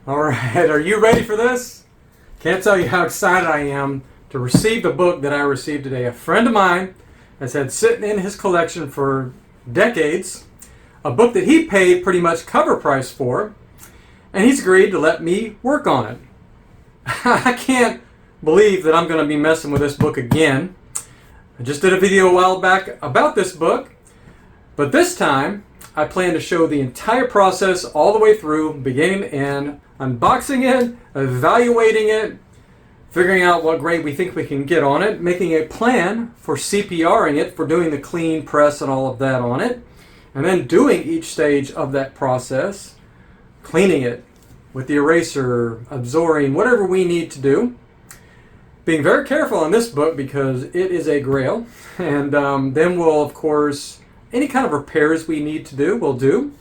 Alright, are you ready for this? Can't tell you how excited I am to receive the book that I received today. A friend of mine has had sitting in his collection for decades, a book that he paid pretty much cover price for, and he's agreed to let me work on it. I can't believe that I'm going to be messing with this book again. I just did a video a while back about this book, but this time I plan to show the entire process all the way through, beginning to end, unboxing it, evaluating it, figuring out what grade we think we can get on it, making a plan for CPRing it, for doing the clean press and all of that on it, and then doing each stage of that process, cleaning it with the eraser, absorbing, whatever we need to do. Being very careful in this book because it is a grail, and then we'll, of course, any kind of repairs we need to do, we'll do.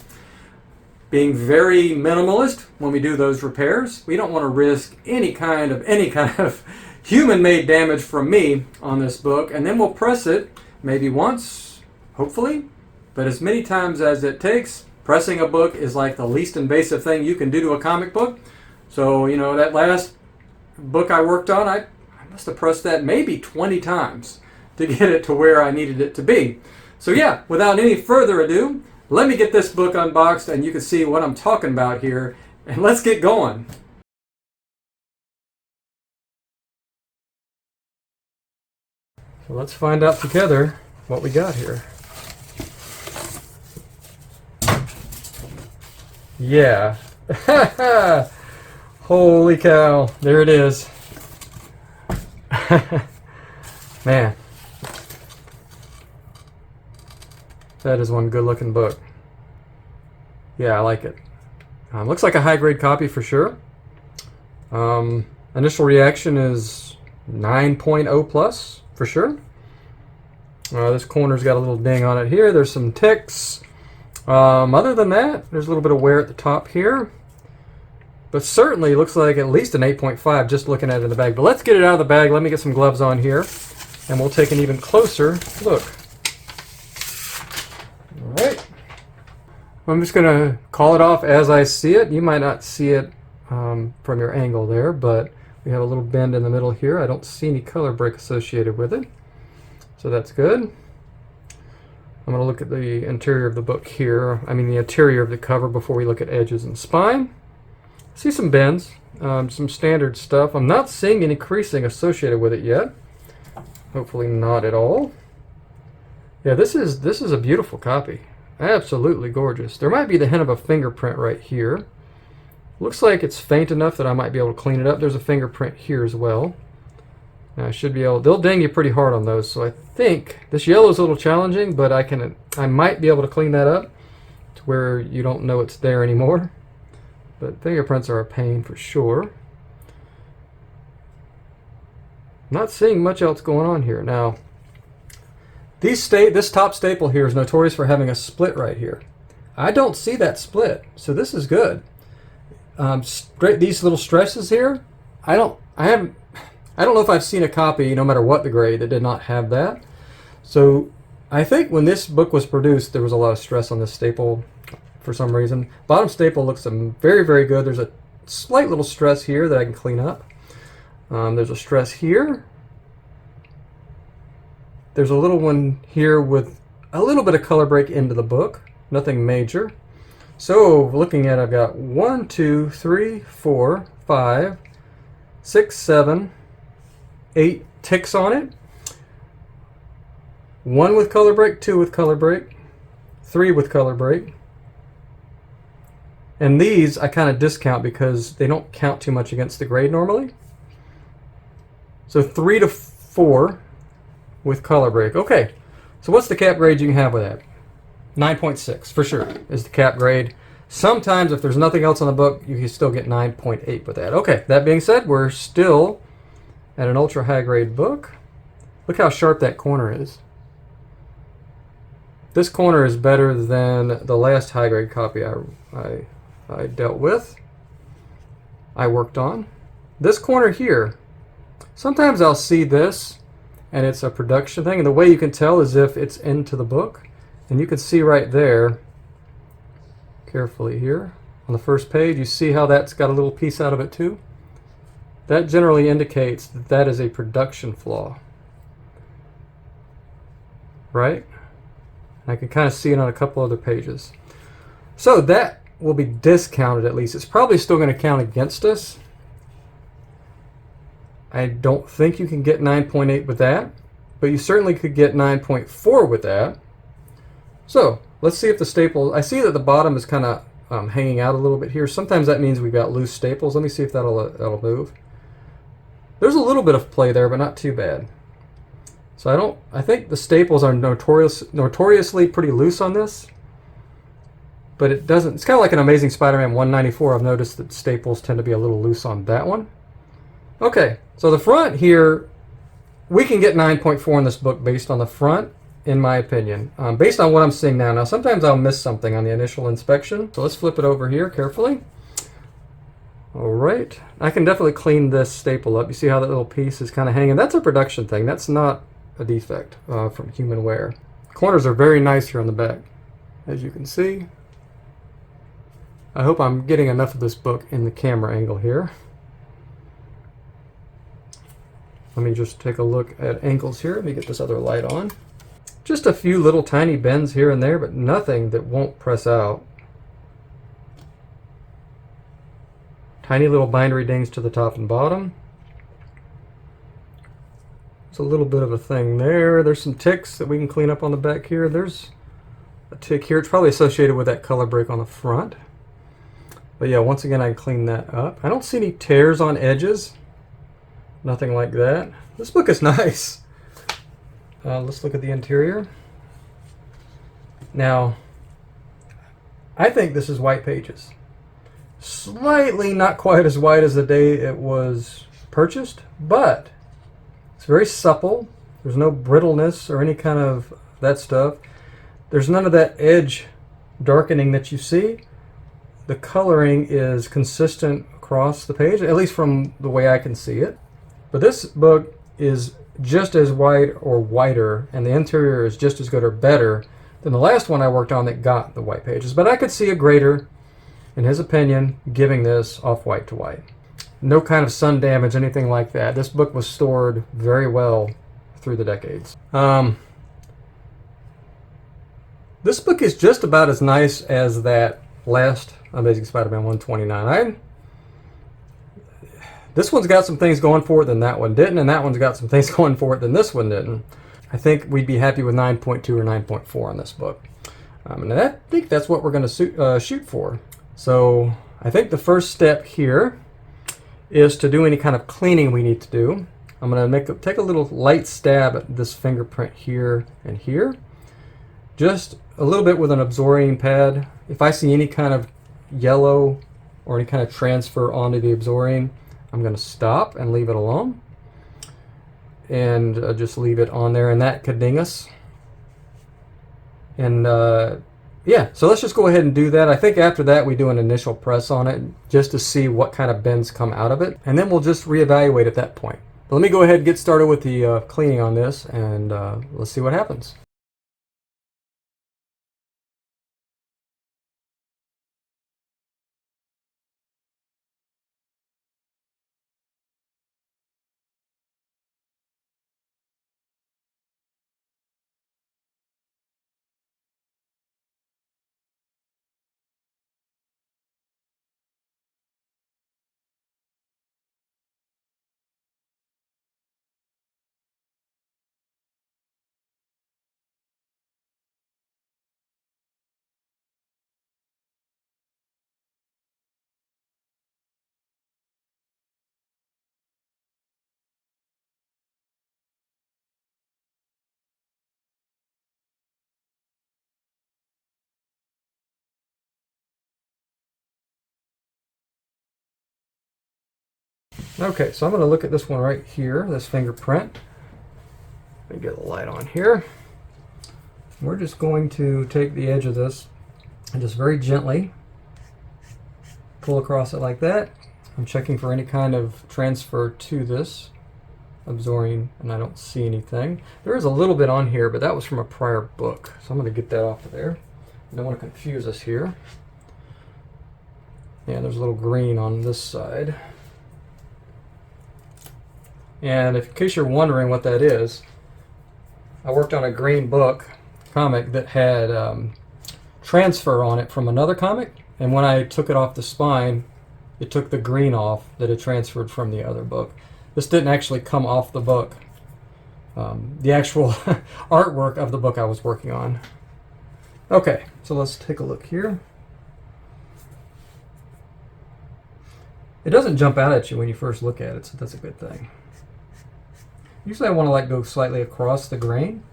Being very minimalist when we do those repairs. We don't want to risk any kind of human-made damage from me on this book, and then we'll press it maybe once, hopefully, but as many times as it takes. Pressing a book is like the least invasive thing you can do to a comic book. So, you know, that last book I worked on, I must have pressed that maybe 20 times to get it to where I needed it to be. So yeah, without any further ado, let me get this book unboxed and you can see what I'm talking about here, and let's get going. So let's find out together what we got here. Yeah. Holy cow, there it is. Man. That is one good looking book. Yeah, I like it. Looks like a high grade copy for sure. Initial reaction is 9.0 plus for sure. This corner's got a little ding on it here. There's some ticks. Other than that, there's a little bit of wear at the top here. But certainly looks like at least an 8.5 just looking at it in the bag. But let's get it out of the bag. Let me get some gloves on here and we'll take an even closer look. Alright. I'm just going to call it off as I see it. You might not see it from your angle there, but we have a little bend in the middle here. I don't see any color break associated with it. So that's good. I'm going to look at the interior of the book here. I mean the interior of the cover before we look at edges and spine. See some bends, some standard stuff. I'm not seeing any creasing associated with it yet. Hopefully not at all. Yeah, this is a beautiful copy. Absolutely gorgeous. There might be the hint of a fingerprint right here. Looks like it's faint enough that I might be able to clean it up. There's a fingerprint here as well. Now I should be able, they'll ding you pretty hard on those, so I think this yellow is a little challenging, but I might be able to clean that up to where you don't know it's there anymore. But fingerprints are a pain for sure. Not seeing much else going on here. Now, this top staple here is notorious for having a split right here. I don't see that split, so this is good. These little stresses here, I don't know if I've seen a copy, no matter what the grade, that did not have that. So I think when this book was produced, there was a lot of stress on this staple for some reason. Bottom staple looks very, very good. There's a slight little stress here that I can clean up. There's a stress here. There's a little one here with a little bit of color break into the book. Nothing major. So looking at it, I've got 1, 2, 3, 4, 5, 6, 7, 8 ticks on it. 1 with color break, 2 with color break, 3 with color break. And these I kind of discount because they don't count too much against the grade normally. So 3 to 4 with color break. Okay, so what's the cap grade you can have with that? 9.6 for sure is the cap grade. Sometimes if there's nothing else on the book, you can still get 9.8 with that. Okay, that being said, we're still at an ultra high grade book. Look how sharp that corner is. This corner is better than the last high grade copy I dealt with, I worked on. This corner here, sometimes I'll see this and it's a production thing, and the way you can tell is if it's into the book, and you can see right there, carefully here, on the first page. You see how that's got a little piece out of it too? That generally indicates that that is a production flaw. Right? I can kind of see it on a couple other pages. So that will be discounted at least. It's probably still going to count against us. I don't think you can get 9.8 with that, but you certainly could get 9.4 with that. So let's see if the staple, I see that the bottom is kind of hanging out a little bit here. Sometimes that means we've got loose staples. Let me see if that'll move. There's a little bit of play there, but not too bad. So I think the staples are notoriously pretty loose on this, but it doesn't, it's kind of like an Amazing Spider-Man 194. I've noticed that staples tend to be a little loose on that one. Okay, so the front here, we can get 9.4 in this book based on the front, in my opinion, based on what I'm seeing now. Now, sometimes I'll miss something on the initial inspection, so let's flip it over here carefully. All right, I can definitely clean this staple up. You see how that little piece is kind of hanging? That's a production thing. That's not a defect from human wear. Corners are very nice here on the back, as you can see. I hope I'm getting enough of this book in the camera angle here. Let me just take a look at angles here. Let me get this other light on. Just a few little tiny bends here and there, but nothing that won't press out. Tiny little bindery dings to the top and bottom. There's a little bit of a thing there. There's some ticks that we can clean up on the back here. There's a tick here. It's probably associated with that color break on the front. But yeah, once again, I can clean that up. I don't see any tears on edges. Nothing like that. This book is nice. Let's look at the interior. Now, I think this is white pages. Slightly not quite as white as the day it was purchased, but it's very supple. There's no brittleness or any kind of that stuff. There's none of that edge darkening that you see. The coloring is consistent across the page, at least from the way I can see it. But this book is just as white or whiter, and the interior is just as good or better than the last one I worked on that got the white pages. But I could see a grader, in his opinion, giving this off-white to white. No kind of sun damage, anything like that. This book was stored very well through the decades. This book is just about as nice as that last Amazing Spider-Man 129. This one's got some things going for it than that one didn't, and that one's got some things going for it than this one didn't. I think we'd be happy with 9.2 or 9.4 on this book. And I think that's what we're going to shoot for. So I think the first step here is to do any kind of cleaning we need to do. I'm going to take a little light stab at this fingerprint here and here. Just a little bit with an absorbing pad. If I see any kind of yellow or any kind of transfer onto the absorbing, I'm going to stop and leave it alone. And just leave it on there, and that could ding us. And yeah, so let's just go ahead and do that. I think after that we do an initial press on it just to see what kind of bends come out of it, and then we'll just reevaluate at that point. But let me go ahead and get started with the cleaning on this, and let's see what happens. Okay, so I'm going to look at this one right here, this fingerprint. Let me get the light on here. We're just going to take the edge of this and just very gently pull across it like that. I'm checking for any kind of transfer to this absorbing, and I don't see anything. There is a little bit on here, but that was from a prior book, so I'm going to get that off of there. I don't want to confuse us here. Yeah, there's a little green on this side. And in case you're wondering what that is, I worked on a green book comic that had transfer on it from another comic, and when I took it off the spine, it took the green off that had transferred from the other book. This didn't actually come off the book. The actual artwork of the book I was working on. Okay, so let's take a look here. It doesn't jump out at you when you first look at it, so that's a good thing. Usually I want to go slightly across the grain.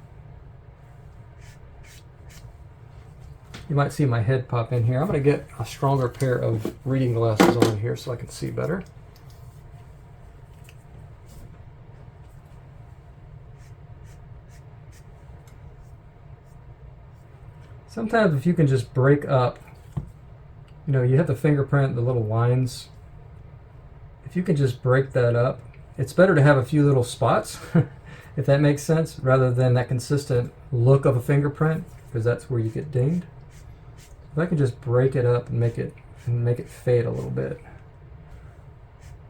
You might see my head pop in here. I'm going to get a stronger pair of reading glasses on here so I can see better. Sometimes if you can just break up, you have the fingerprint, the little lines. If you can just break that up, it's better to have a few little spots, if that makes sense, rather than that consistent look of a fingerprint, because that's where you get dinged. If I can just break it up and make it fade a little bit.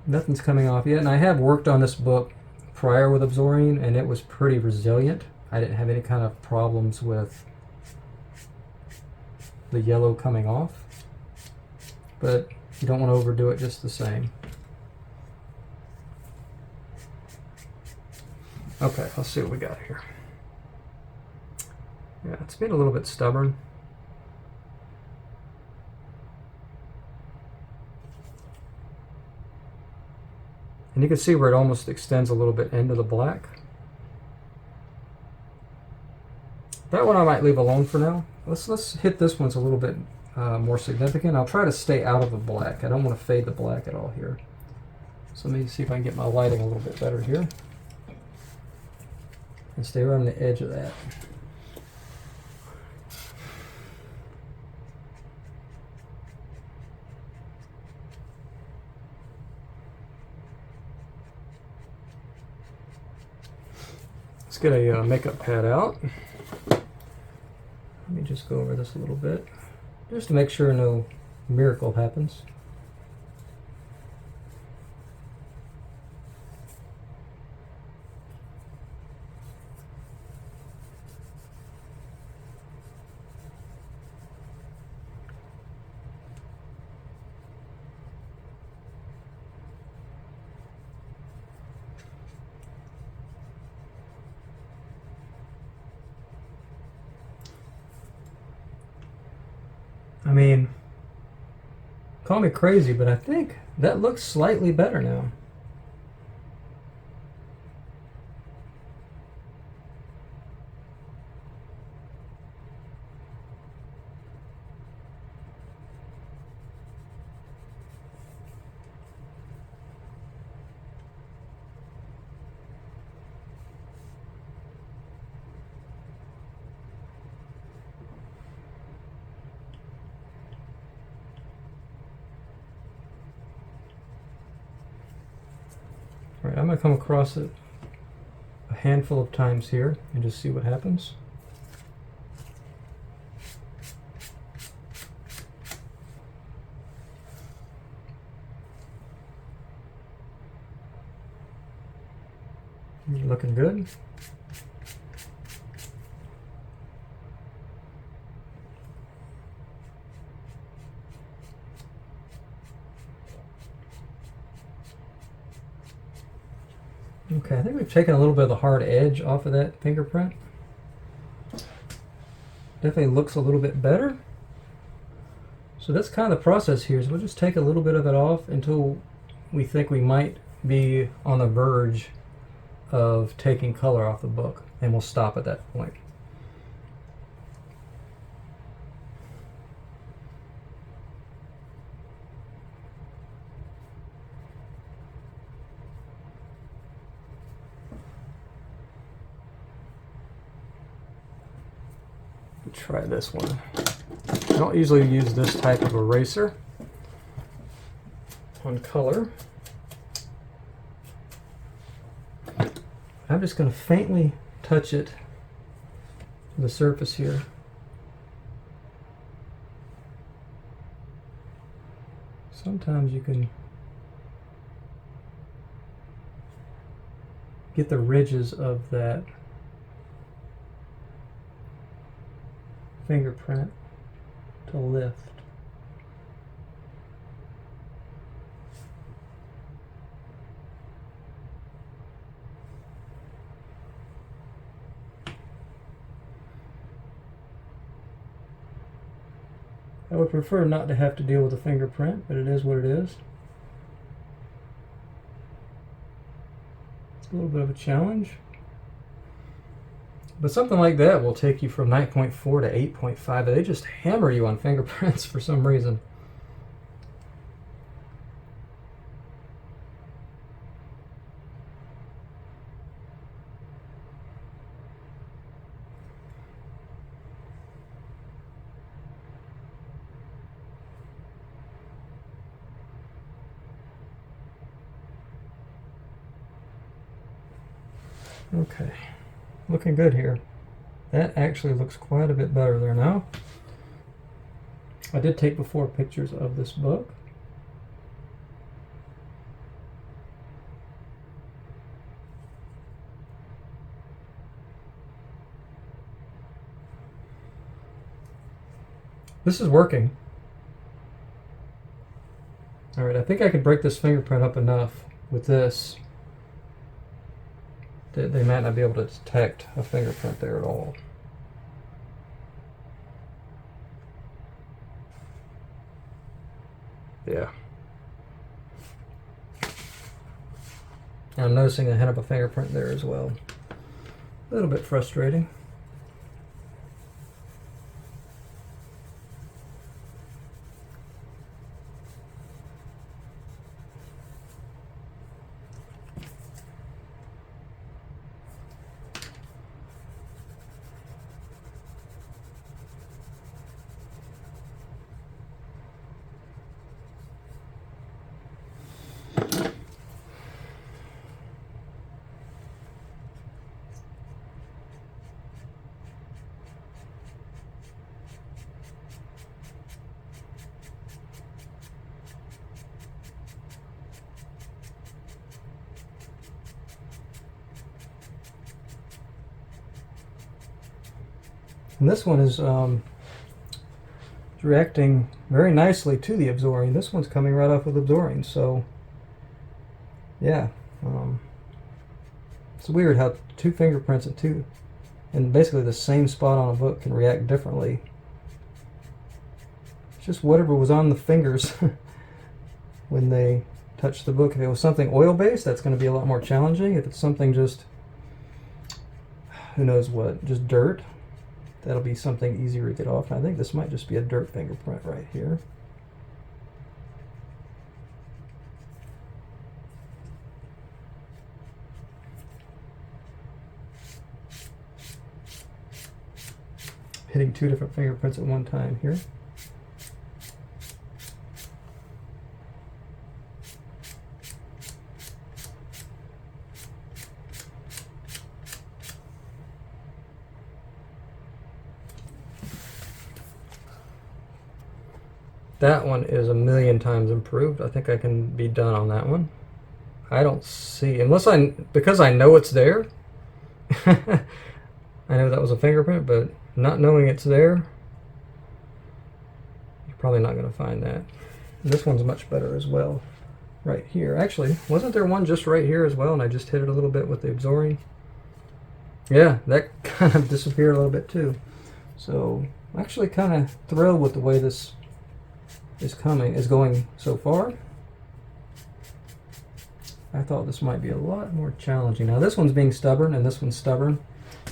Nothing's coming off yet, and I have worked on this book prior with Absorbing, and it was pretty resilient. I didn't have any kind of problems with the yellow coming off, but you don't want to overdo it just the same. Okay, let's see what we got here. Yeah, it's being a little bit stubborn. And you can see where it almost extends a little bit into the black. That one I might leave alone for now. Let's hit this one's a little bit more significant. I'll try to stay out of the black. I don't want to fade the black at all here. So let me see if I can get my lighting a little bit better here. And stay around the edge of that. Let's get a makeup pad out. Let me just go over this a little bit, just to make sure no miracle happens. I mean, call me crazy, but I think that looks slightly better now. All right, I'm going to come across it a handful of times here and just see what happens. You're looking good. Okay, I think we've taken a little bit of the hard edge off of that fingerprint. Definitely looks a little bit better. So that's kind of the process here, is we'll just take a little bit of it off until we think we might be on the verge of taking color off the book, and we'll stop at that point. Try this one. I don't usually use this type of eraser on color. I'm just going to faintly touch it to the surface here. So sometimes you can get the ridges of that fingerprint to lift. I would prefer not to have to deal with a fingerprint, but it is what it is. It's a little bit of a challenge. But something like that will take you from 9.4 to 8.5. They just hammer you on fingerprints for some reason. Okay, looking good here. That actually looks quite a bit better there now. I did take before pictures of this book. This is working. All right, I think I could break this fingerprint up enough with this that they might not be able to detect a fingerprint there at all. Yeah. I'm noticing a hint of a fingerprint there as well. A little bit frustrating. And this one is reacting very nicely to the absorbing. This one's coming right off with absorbing, so yeah. It's weird how two fingerprints and basically the same spot on a book can react differently. It's just whatever was on the fingers when they touch the book. If it was something oil-based, that's going to be a lot more challenging. If it's something just, who knows what, just dirt, that'll be something easier to get off. And I think this might just be a dirt fingerprint right here. Hitting two different fingerprints at one time here. That one is a million times improved. I think I can be done on that one. I don't see, because I know it's there. I know that was a fingerprint, but not knowing it's there, you're probably not going to find that. And this one's much better as well, right here. Actually, wasn't there one just right here as well, and I just hit it a little bit with the absorbing? Yeah, that kind of disappeared a little bit too. So I'm actually kind of thrilled with the way this is going so far. I thought this might be a lot more challenging. Now this one's being stubborn and this one's stubborn.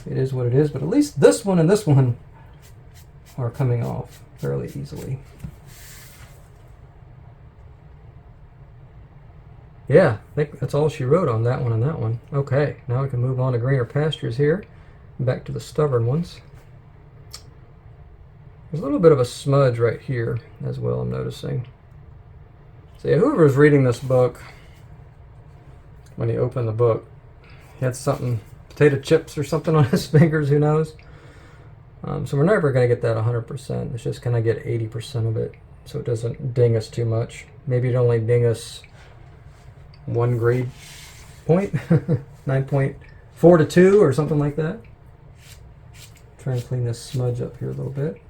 It is what it is, but at least this one and this one are coming off fairly easily. Yeah, I think that's all she wrote on that one and that one. Okay, now we can move on to greener pastures here. Back to the stubborn ones. There's a little bit of a smudge right here as well, I'm noticing. So yeah, whoever's reading this book, when he opened the book, he had something, potato chips or something on his fingers, who knows? So we're never going to get that 100%. It's just going to get 80% of it. so it doesn't ding us too much. Maybe it only ding us 1 grade point, 9.4 to 2 or something like that. Try and clean this smudge up here a little bit.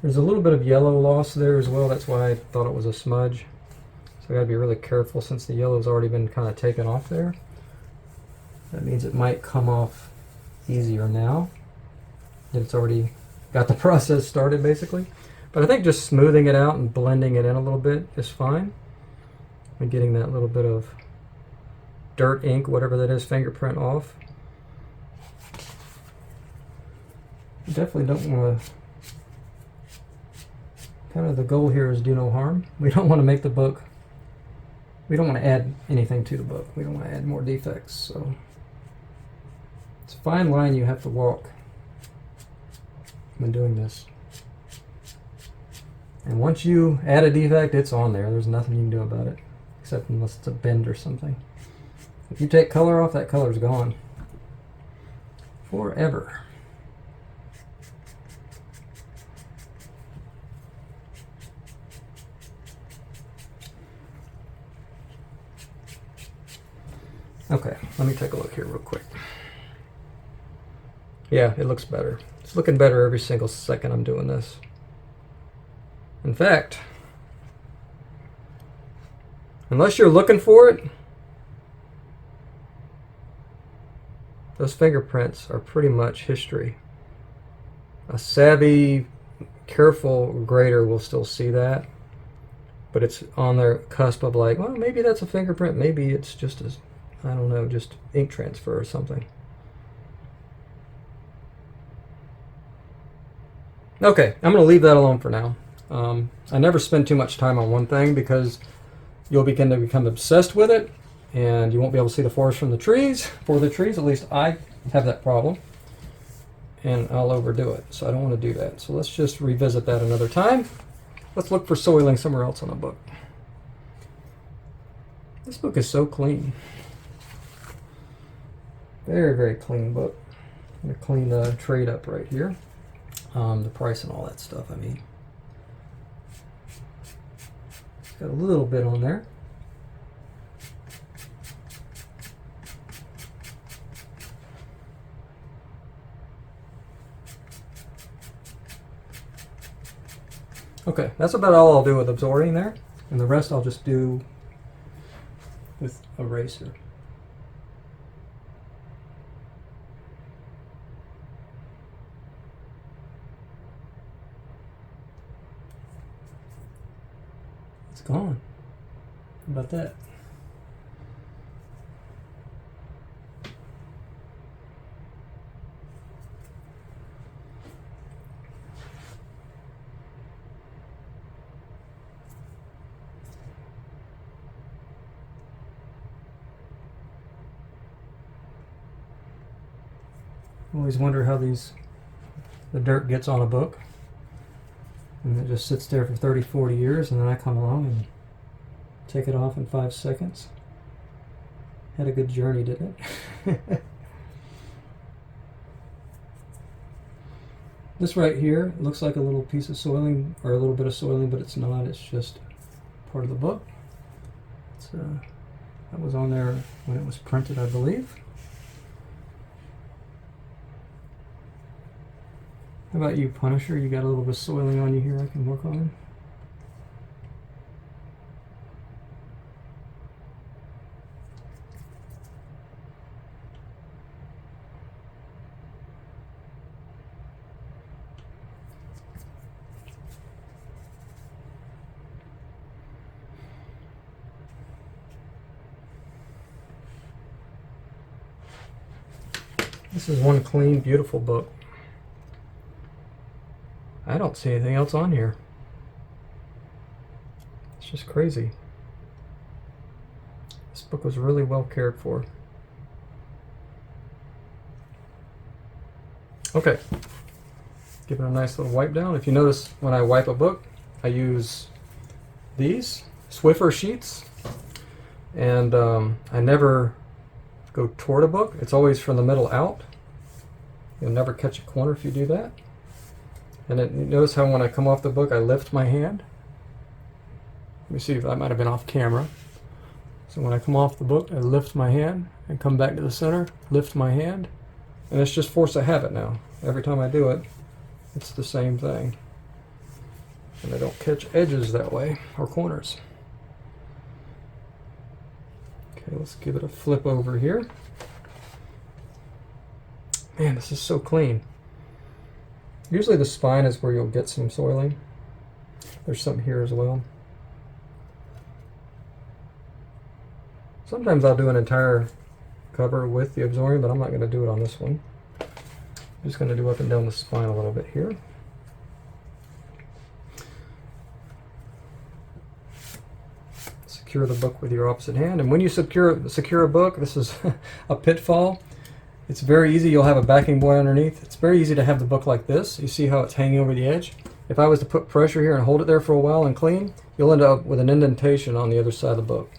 There's a little bit of yellow loss there as well. That's why I thought it was a smudge. So I gotta be really careful since the yellow's already been kind of taken off there. That means it might come off easier now. It's already got the process started basically. But I think just smoothing it out and blending it in a little bit is fine. And getting that little bit of dirt, ink, whatever that is, fingerprint off. You definitely don't want to, kind of the goal here is do no harm. We don't want to make the book, we don't want to add anything to the book. We don't want to add more defects. So it's a fine line you have to walk when doing this. And once you add a defect, it's on there. There's nothing you can do about it, except unless it's a bend or something. If you take color off, that color's gone forever. Okay, let me take a look here real quick. Yeah, it looks better. It's looking better every single second I'm doing this. In fact, unless you're looking for it, those fingerprints are pretty much history. A savvy, careful grader will still see that, but it's on their cusp of like, well, maybe that's a fingerprint, maybe it's just a, I don't know, just ink transfer or something. Okay, I'm going to leave that alone for now. I never spend too much time on one thing because you'll begin to become obsessed with it and you won't be able to see the forest from the trees. For the trees, at least I have that problem, and I'll overdo it. So I don't want to do that. So let's just revisit that another time. Let's look for soiling somewhere else on the book. This book is so clean. Very, very clean book. I'm going to clean the trade up right here. The price and all that stuff, I mean. It's got a little bit on there. Okay, that's about all I'll do with absorbing there. And the rest I'll just do with eraser. It's gone. How about that? I always wonder how the dirt gets on a book. And it just sits there for 30, 40 years, and then I come along and take it off in 5 seconds. Had a good journey, didn't it? This right here looks like a little piece of soiling, or a little bit of soiling, but it's not. It's just part of the book. It's, that was on there when it was printed, I believe. How about you, Punisher? You got a little bit of soiling on you here I can work on? This is one clean, beautiful book. I don't see anything else on here. It's just crazy. This book was really well cared for. Okay. Give it a nice little wipe down. If you notice, when I wipe a book, I use these Swiffer sheets. And I never go toward a book. It's always from the middle out. You'll never catch a corner if you do that. And then notice how when I come off the book, I lift my hand. Let me see if that might have been off camera. So when I come off the book, I lift my hand and come back to the center, lift my hand. And it's just force of habit now. Every time I do it, it's the same thing. And I don't catch edges that way, or corners. Okay, let's give it a flip over here. Man, this is so clean. Usually the spine is where you'll get some soiling. There's some here as well. Sometimes I'll do an entire cover with the absorbing, but I'm not going to do it on this one. I'm just going to do up and down the spine a little bit here. Secure the book with your opposite hand. And when you secure a book, this is a pitfall. It's very easy. You'll have a backing buoy underneath. It's very easy to have the book like this. You see how it's hanging over the edge? If I was to put pressure here and hold it there for a while and clean, you'll end up with an indentation on the other side of the book.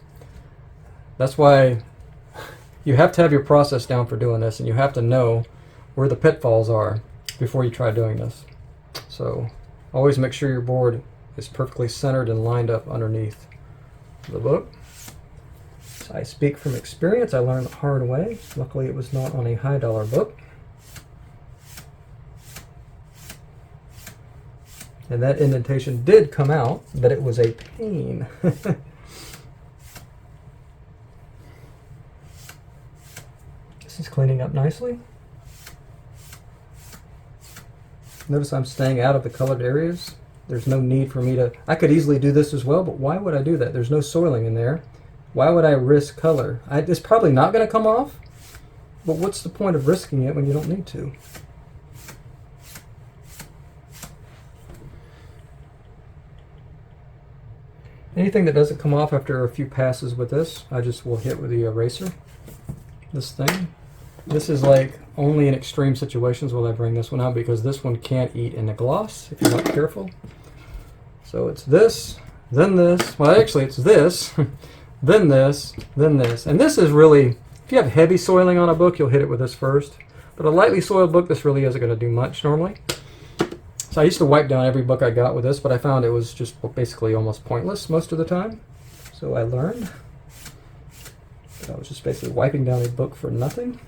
That's why you have to have your process down for doing this, and you have to know where the pitfalls are before you try doing this. So always make sure your board is perfectly centered and lined up underneath the book. So I speak from experience. I learned the hard way. Luckily it was not on a high-dollar book. And that indentation did come out, but it was a pain. This is cleaning up nicely. Notice I'm staying out of the colored areas. There's no need for me to... I could easily do this as well, but why would I do that? There's no soiling in there. Why would I risk color? It's probably not going to come off, but what's the point of risking it when you don't need to? Anything that doesn't come off after a few passes with this, I just will hit with the eraser. This thing. This is like only in extreme situations will I bring this one out, because this one can't eat in the gloss if you're not careful. So it's this, then this. Well, actually it's this, then this, then this. And this is really, if you have heavy soiling on a book, you'll hit it with this first. But a lightly soiled book, this really isn't going to do much normally. So I used to wipe down every book I got with this, but I found it was just basically almost pointless most of the time. So I learned that I was just basically wiping down a book for nothing.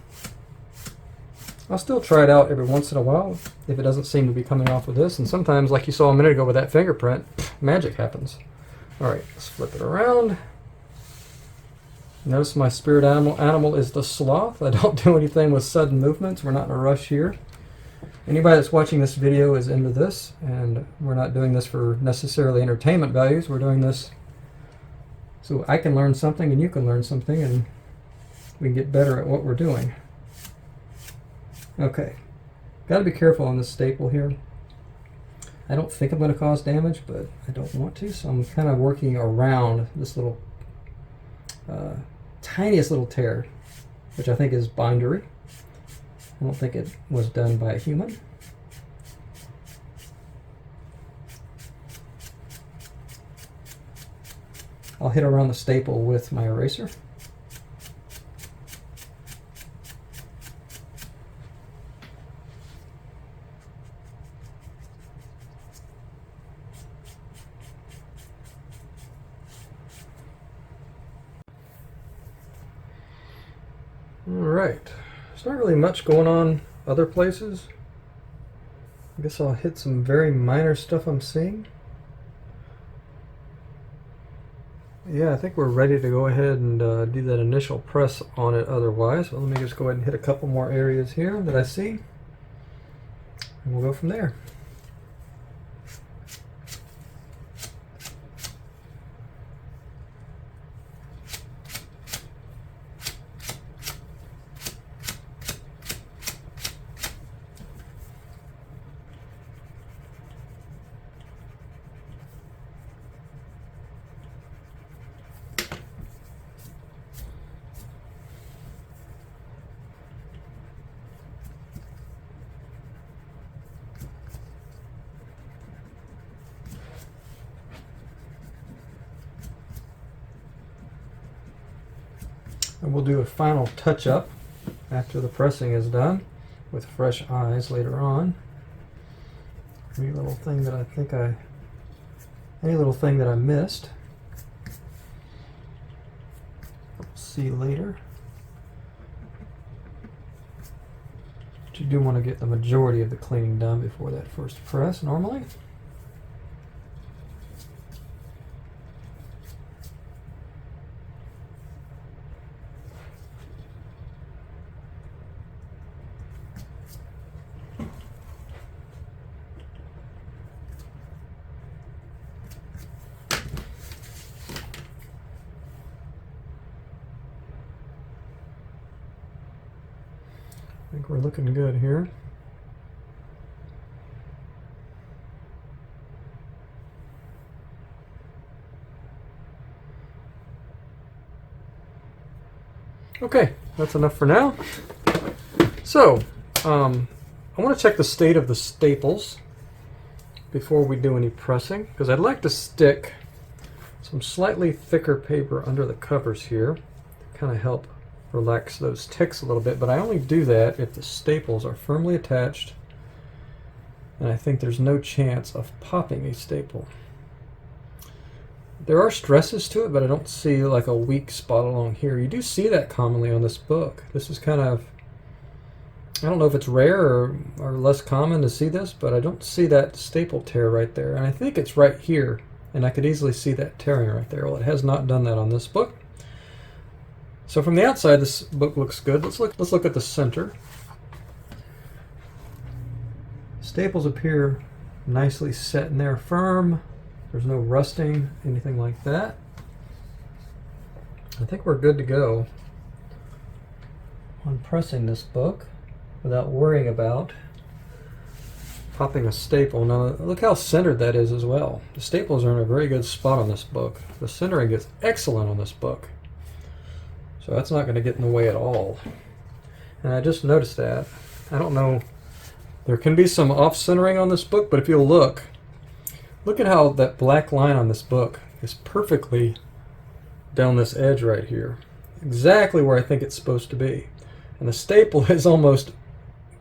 I'll still try it out every once in a while if it doesn't seem to be coming off with this. And sometimes, like you saw a minute ago with that fingerprint, magic happens. All right, let's flip it around. Notice my spirit animal is the sloth. I don't do anything with sudden movements. We're not in a rush here. Anybody that's watching this video is into this, and we're not doing this for necessarily entertainment values. We're doing this so I can learn something and you can learn something, and we can get better at what we're doing. Okay, got to be careful on this staple here. I don't think I'm going to cause damage, but I don't want to, so I'm kind of working around this little tiniest little tear, which I think is bindery. I don't think it was done by a human. I'll hit around the staple with my eraser. Alright, there's not really much going on other places. I guess I'll hit some very minor stuff I'm seeing. Yeah, I think we're ready to go ahead and do that initial press on it otherwise. So let me just go ahead and hit a couple more areas here that I see, and we'll go from there. And we'll do a final touch-up after the pressing is done with fresh eyes later on. Any little thing that I missed, we'll see later. But you do want to get the majority of the cleaning done before that first press normally. I think we're looking good here. Okay, that's enough for now. So, I want to check the state of the staples before we do any pressing, because I'd like to stick some slightly thicker paper under the covers here to kind of help relax those ticks a little bit, but I only do that if the staples are firmly attached and I think there's no chance of popping a staple. There are stresses to it, but I don't see like a weak spot along here. You do see that commonly on this book. This is kind of, I don't know if it's rare or less common to see this, but I don't see that staple tear right there, and I think it's right here, and I could easily see that tearing right there. Well, it has not done that on this book. So from the outside, this book looks good. Let's look at the center. Staples appear nicely set in there, firm. There's no rusting, anything like that. I think we're good to go on pressing this book without worrying about popping a staple. Now look how centered that is as well. The staples are in a very good spot on this book. The centering is excellent on this book. So that's not going to get in the way at all. And I just noticed that. I don't know, there can be some off-centering on this book, but if you'll look at how that black line on this book is perfectly down this edge right here. Exactly where I think it's supposed to be. And the staple is almost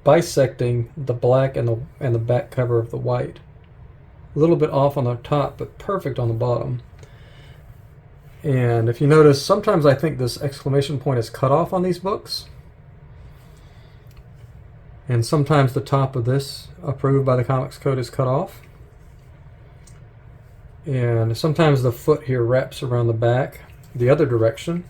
bisecting the black and the back cover of the white. A little bit off on the top, but perfect on the bottom. And if you notice, sometimes I think this exclamation point is cut off on these books. And sometimes the top of this, approved by the Comics Code, is cut off. And sometimes the foot here wraps around the back the other direction.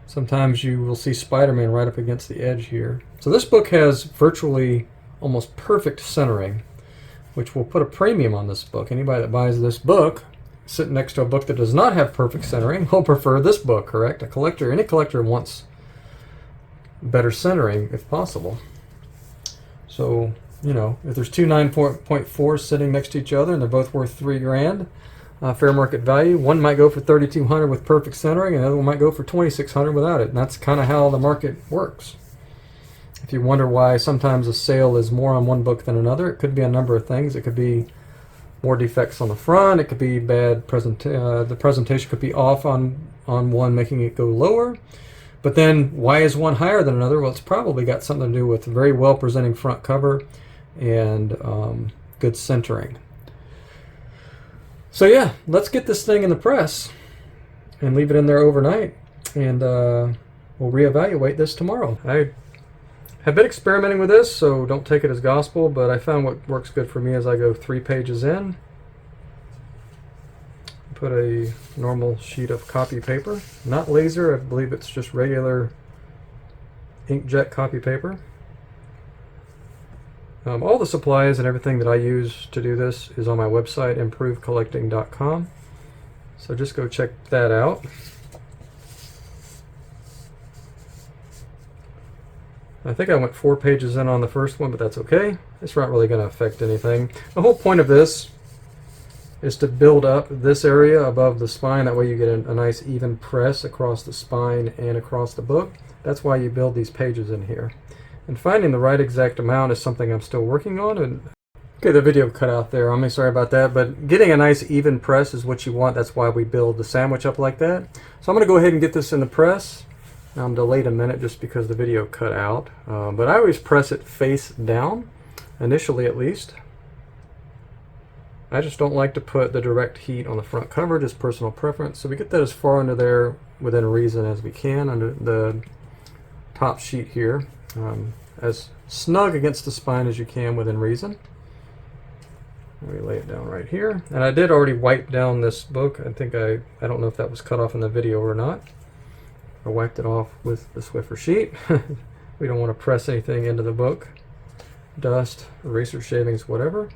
Sometimes you will see Spider-Man right up against the edge here. So this book has virtually almost perfect centering, which will put a premium on this book. Anybody that buys this book sitting next to a book that does not have perfect centering will prefer this book, correct? Any collector wants better centering if possible. So, you know, if there's two 9.4s sitting next to each other and they're both worth $3,000, fair market value, one might go for $3,200 with perfect centering, and the other one might go for $2,600 without it. And that's kind of how the market works. If you wonder why sometimes a sale is more on one book than another, it could be a number of things. It could be more defects on the front. It could be bad the presentation could be off on one, making it go lower. But then why is one higher than another? Well, it's probably got something to do with a very well presenting front cover and good centering. So yeah, let's get this thing in the press and leave it in there overnight, and we'll reevaluate this tomorrow. I have been experimenting with this, so don't take it as gospel, but I found what works good for me is I go 3 pages in, put a normal sheet of copy paper, not laser, I believe it's just regular inkjet copy paper. All the supplies and everything that I use to do this is on my website, improvecollecting.com, so just go check that out. I think I went 4 pages in on the first one, but that's okay. It's not really going to affect anything. The whole point of this is to build up this area above the spine. That way you get a nice even press across the spine and across the book. That's why you build these pages in here. And finding the right exact amount is something I'm still working on. And okay, the video cut out there. I'm sorry about that. But getting a nice even press is what you want. That's why we build the sandwich up like that. So I'm going to go ahead and get this in the press. Now I'm delayed a minute just because the video cut out, but I always press it face down, initially at least. I just don't like to put the direct heat on the front cover, just personal preference. So we get that as far under there within reason as we can under the top sheet here, as snug against the spine as you can within reason. We lay it down right here. And I did already wipe down this book. I think I don't know if that was cut off in the video or not. I wiped it off with the Swiffer sheet. We don't want to press anything into the book. Dust, eraser shavings, whatever.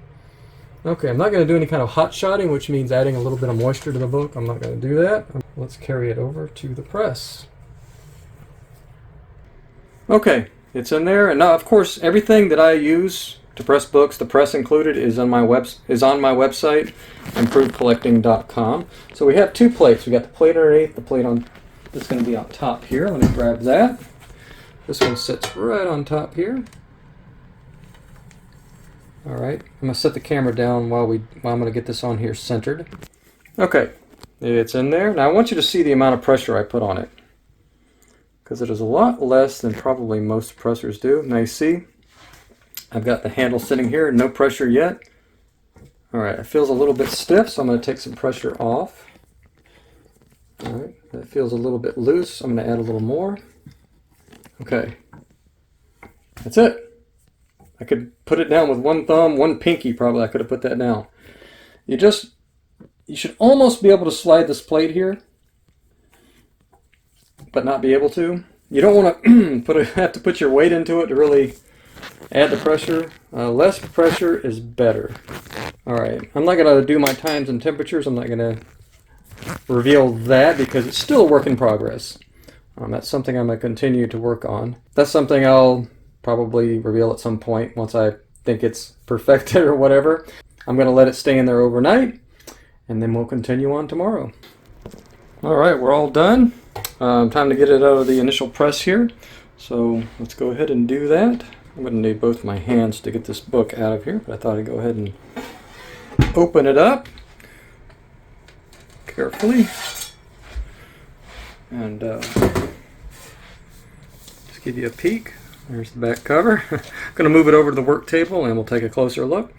Okay, I'm not going to do any kind of hot shotting, which means adding a little bit of moisture to the book. I'm not going to do that. Let's carry it over to the press. Okay, it's in there. And now, of course, everything that I use to press books, the press included, is on my website, improvedcollecting.com. So we have two plates. We got the plate underneath, the plate on that's going to be on top here. Let me grab that. This one sits right on top here. All right, I'm going to set the camera down while I'm going to get this on here centered. Okay, it's in there. Now I want you to see the amount of pressure I put on it, because it is a lot less than probably most pressers do. Now you see, I've got the handle sitting here, no pressure yet. All right, it feels a little bit stiff, so I'm going to take some pressure off. All right, that feels a little bit loose. I'm going to add a little more. Okay, that's it. I could put it down with one thumb, one pinky probably. I could have put that down. You should almost be able to slide this plate here, but not be able to. You don't want to have to put your weight into it to really add the pressure. Less pressure is better. All right, I'm not going to do my times and temperatures. I'm not going to reveal that because it's still a work in progress. That's something I'm going to continue to work on. That's something I'll probably reveal at some point once I think it's perfected or whatever. I'm going to let it stay in there overnight, and then we'll continue on tomorrow. All right, we're all done. Time to get it out of the initial press here. So let's go ahead and do that. I'm going to need both my hands to get this book out of here, but I thought I'd go ahead and open it up carefully. And just give you a peek. There's the back cover. I'm going to move it over to the work table and we'll take a closer look.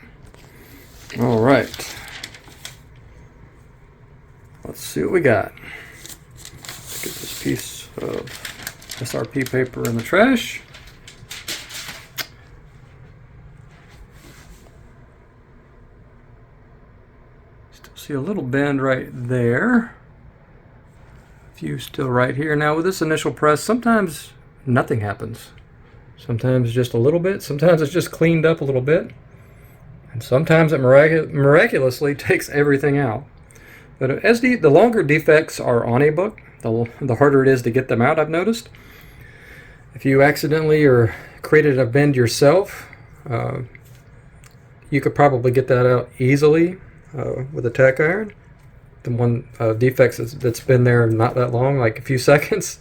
All right. Let's see what we got. Let's get this piece of SRP paper in the trash. Still see a little bend right there. A few still right here. Now with this initial press, sometimes nothing happens. Sometimes just a little bit. Sometimes it's just cleaned up a little bit. And sometimes it miraculously takes everything out. But as the longer defects are on a book, the harder it is to get them out, I've noticed. If you accidentally or created a bend yourself, you could probably get that out easily with a tack iron. The one defects that's been there not that long, like a few seconds.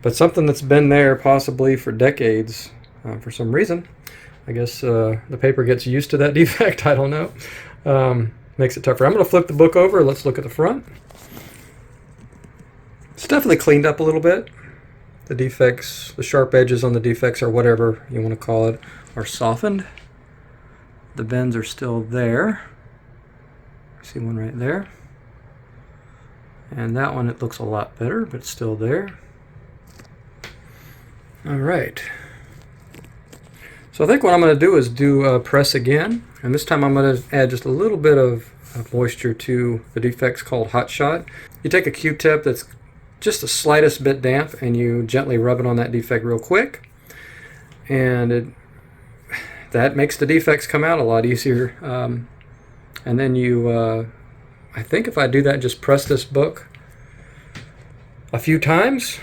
But something that's been there possibly for decades, for some reason. I guess the paper gets used to that defect, I don't know. Makes it tougher. I'm going to flip the book over. Let's look at the front. It's definitely cleaned up a little bit. The defects, the sharp edges on the defects, or whatever you want to call it, are softened. The bends are still there. See one right there. And that one, it looks a lot better, but it's still there. All right. So I think what I'm going to do is do press again, and this time I'm going to add just a little bit of moisture to the defects called Hot Shot. You take a Q-tip that's just the slightest bit damp, and you gently rub it on that defect real quick, and that makes the defects come out a lot easier. And then you, I think if I do that and just press this book a few times,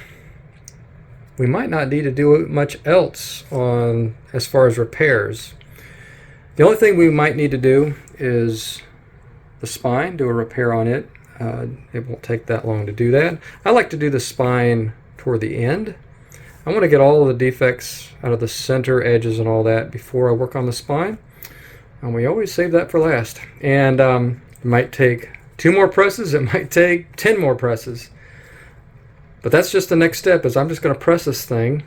we might not need to do much else on as far as repairs. The only thing we might need to do is the spine, do a repair on it. It won't take that long to do that. I like to do the spine toward the end. I want to get all of the defects out of the center edges and all that before I work on the spine. And we always save that for last. And it might take 2 more presses. It might take 10 more presses. But that's just the next step, is I'm just going to press this thing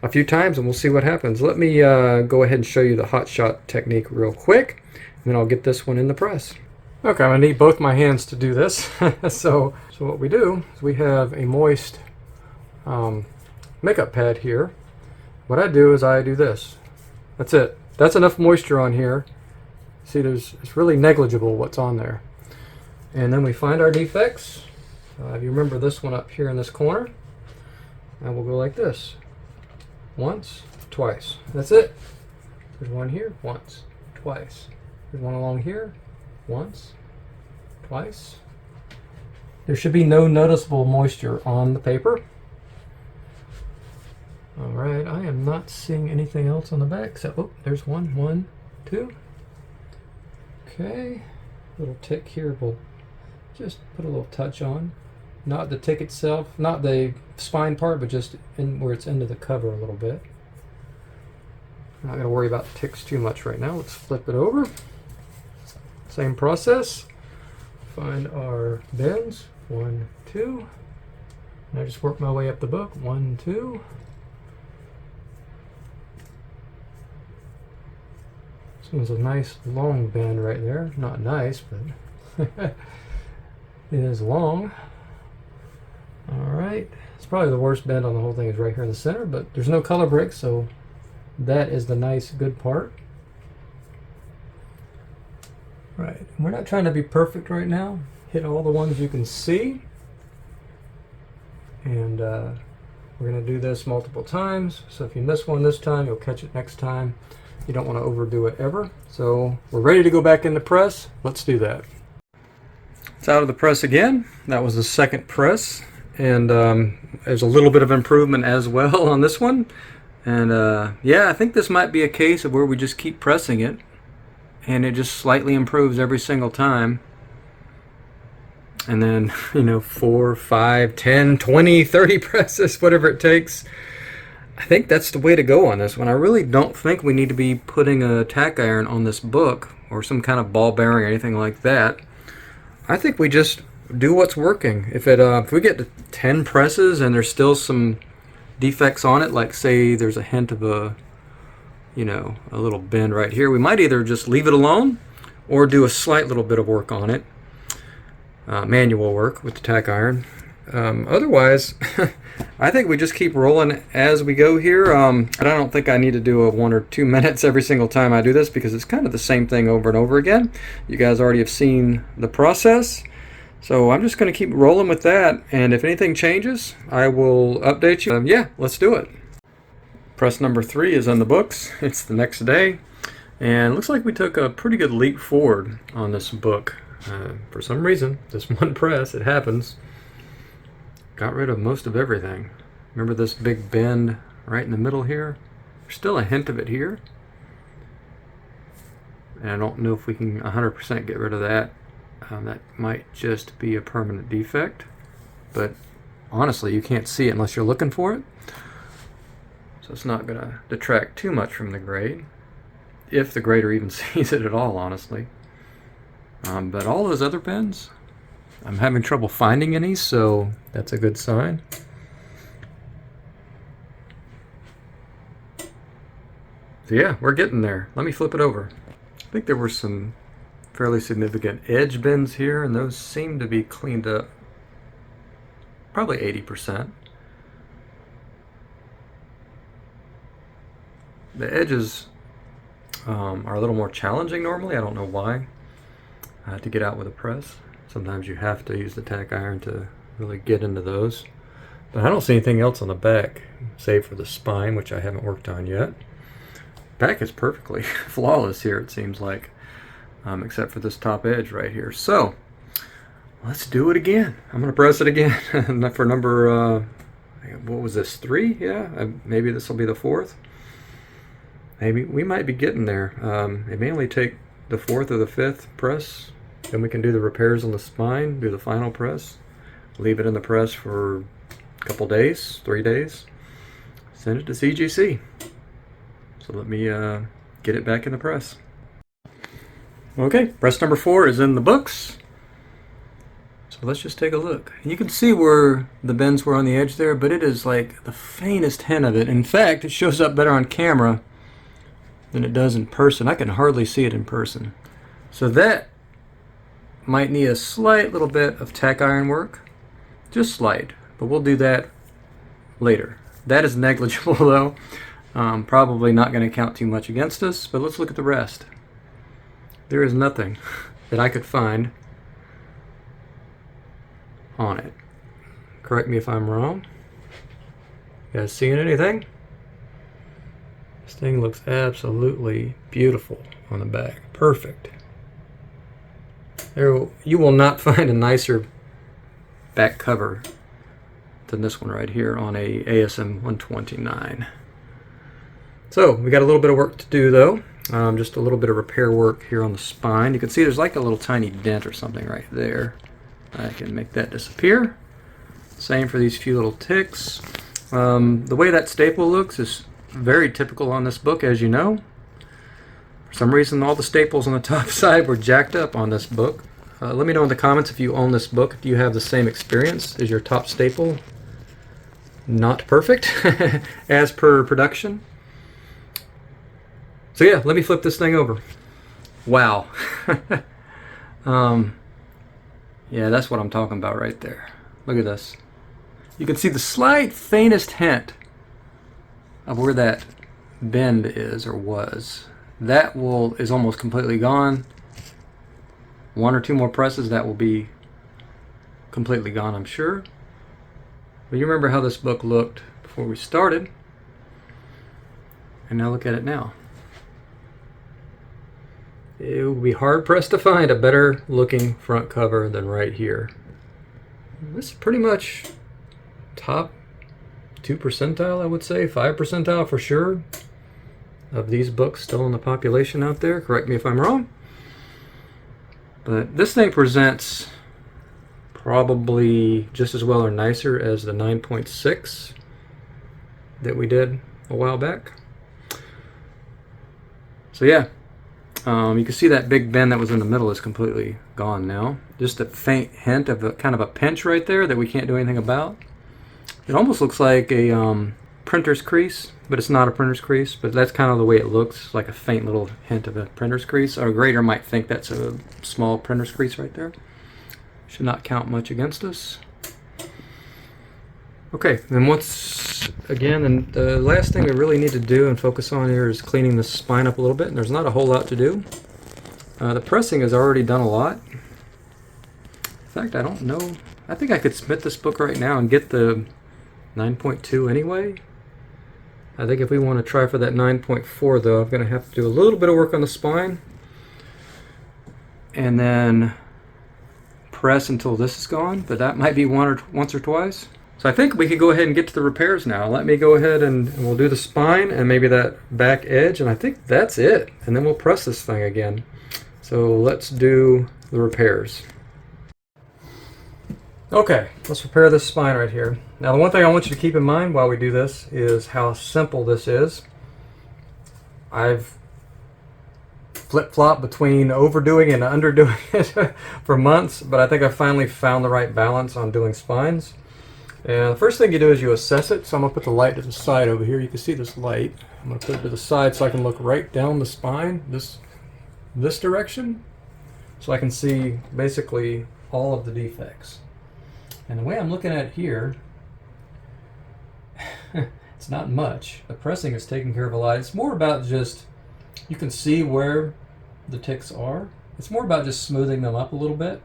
a few times and we'll see what happens. Let me go ahead and show you the hot shot technique real quick, and then I'll get this one in the press. Okay, I'm going to need both my hands to do this. so what we do is we have a moist makeup pad here. What I do is I do this. That's it. That's enough moisture on here. See, it's really negligible what's on there. And then we find our defects. You remember this one up here in this corner. And we'll go like this. Once, twice. That's it. There's one here, once, twice. There's one along here, once, twice. There should be no noticeable moisture on the paper. All right, I am not seeing anything else on the back. So, oh, there's one, two. Okay, little tick here. We'll just put a little touch on. Not the tick itself, not the spine part, but just in where it's into the cover a little bit. I'm not going to worry about the ticks too much right now. Let's flip it over. Same process. Find our bends. 1, 2. And I just work my way up the book. 1, 2. This one's a nice long bend right there. Not nice, but it is long. Alright, it's probably the worst bend on the whole thing is right here in the center, but there's no color break, so that is the nice, good part. Right, we're not trying to be perfect right now. Hit all the ones you can see. And we're going to do this multiple times, so if you miss one this time, you'll catch it next time. You don't want to overdo it ever. So we're ready to go back in the press. Let's do that. It's out of the press again. That was the second press. And there's a little bit of improvement as well on this one. And yeah, I think this might be a case of where we just keep pressing it and it just slightly improves every single time. And then, 4, 5, 10, 20, 30 presses, whatever it takes. I think that's the way to go on this one. I really don't think we need to be putting a tack iron on this book or some kind of ball bearing or anything like that. I think we just do what's working. If we get to 10 presses and there's still some defects on it, like say there's a hint of a little bend right here, we might either just leave it alone or do a slight little bit of work on it, manual work with the tack iron. Otherwise, I think we just keep rolling as we go here. And I don't think I need to do a 1 or 2 minutes every single time I do this, because it's kind of the same thing over and over again. You guys already have seen the process. So I'm just going to keep rolling with that, and if anything changes, I will update you. Yeah, let's do it. Press number 3 is in the books. It's the next day, and it looks like we took a pretty good leap forward on this book. For some reason, this one press, it happens, got rid of most of everything. Remember this big bend right in the middle here? There's still a hint of it here, and I don't know if we can 100% get rid of that. That might just be a permanent defect, but honestly you can't see it unless you're looking for it, so it's not going to detract too much from the grade, if the grader even sees it at all, honestly. But all those other bends, I'm having trouble finding any, so that's a good sign. So yeah, we're getting there. Let me flip it over. I think there were some fairly significant edge bends here, and those seem to be cleaned up probably 80%. The edges are a little more challenging normally. I don't know why, to get out with a press. Sometimes you have to use the tack iron to really get into those. But I don't see anything else on the back, save for the spine, which I haven't worked on yet. Back is perfectly flawless here, it seems like. Except for this top edge right here. So let's do it again. I'm going to press it again for number, what was this, 3? Yeah, maybe this will be the 4th. Maybe we might be getting there. It may only take the 4th or the 5th press. Then we can do the repairs on the spine, do the final press, leave it in the press for a couple days, 3 days, send it to CGC. So let me get it back in the press. Okay, press number 4 is in the books. So So let's just take a look. You can see where the bends were on the edge there, but it is like the faintest hint of it. In fact, it shows up better on camera than it does in person. I can hardly see it in person. So that might need a slight little bit of tack iron work. Just slight, but we'll do that later. That is negligible though. Probably not going to count too much against us, but let's look at the rest. There is nothing that I could find on it. Correct me if I'm wrong. You guys seeing anything? This thing looks absolutely beautiful on the back. Perfect. You will not find a nicer back cover than this one right here on a ASM 129. So we got a little bit of work to do though. Just a little bit of repair work here on the spine. You can see there's like a little tiny dent or something right there. I can make that disappear. Same for these few little ticks. The way that staple looks is very typical on this book, as you know. For some reason, all the staples on the top side were jacked up on this book. Let me know in the comments if you own this book. Do you have the same experience? Is your top staple not perfect as per production? So yeah, let me flip this thing over. Wow. Yeah, that's what I'm talking about right there. Look at this. You can see the slight faintest hint of where that bend is or was. That is almost completely gone. One or two more presses, that will be completely gone, I'm sure. But you remember how this book looked before we started. And now look at it now. It would be hard pressed to find a better looking front cover than right here. This is pretty much top 2 percentile, I would say, 5 percentile for sure, of these books still in the population out there. Correct me if I'm wrong. But this thing presents probably just as well or nicer as the 9.6 that we did a while back. So yeah. You can see that big bend that was in the middle is completely gone now. Just a faint hint of a kind of a pinch right there that we can't do anything about. It almost looks like a printer's crease, but it's not a printer's crease, but that's kind of the way it looks, like a faint little hint of a printer's crease. Our grader might think that's a small printer's crease right there. Should not count much against us. Okay, then and the last thing we really need to do and focus on here is cleaning the spine up a little bit, and there's not a whole lot to do. The pressing has already done a lot. In fact, I don't know. I think I could submit this book right now and get the 9.2 anyway. I think if we want to try for that 9.4 though, I'm going to have to do a little bit of work on the spine. And then press until this is gone, but that might be once or twice. So I think we could go ahead and get to the repairs now. Let me go ahead and we'll do the spine and maybe that back edge, and I think that's it. And then we'll press this thing again. So let's do the repairs. Okay, let's repair this spine right here. Now the one thing I want you to keep in mind while we do this is how simple this is. I've flip-flopped between overdoing and underdoing it for months, but I think I finally found the right balance on doing spines. And the first thing you do is you assess it. So I'm going to put the light to the side over here. You can see this light. I'm going to put it to the side so I can look right down the spine, this direction, so I can see basically all of the defects. And the way I'm looking at it here, it's not much. The pressing is taking care of a lot. It's more about just, you can see where the ticks are. It's more about just smoothing them up a little bit,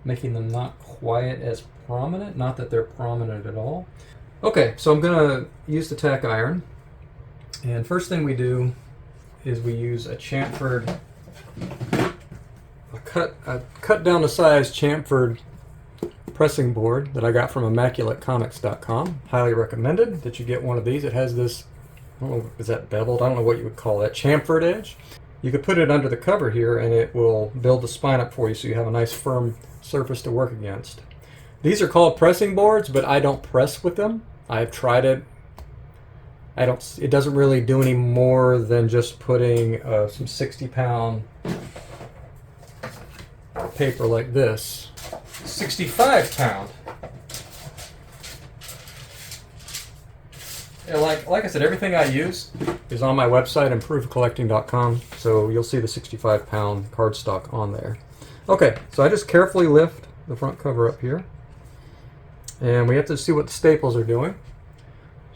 making them not quite as prominent. Not that they're prominent at all. Okay, so I'm going to use the tack iron. And first thing we do is we use a chamfered, a cut down to size chamfered pressing board that I got from ImmaculateComics.com. Highly recommended that you get one of these. It has this, I don't know, is that beveled? I don't know what you would call that, chamfered edge. You could put it under the cover here and it will build the spine up for you so you have a nice firm surface to work against. These are called pressing boards, but I don't press with them. I've tried it. It doesn't really do any more than just putting some 60-pound paper like this 65 pound. Yeah, like I said, everything I use is on my website, improvecollecting.com, so you'll see the 65 pound cardstock on there. Okay, so I just carefully lift the front cover up here, and we have to see what the staples are doing.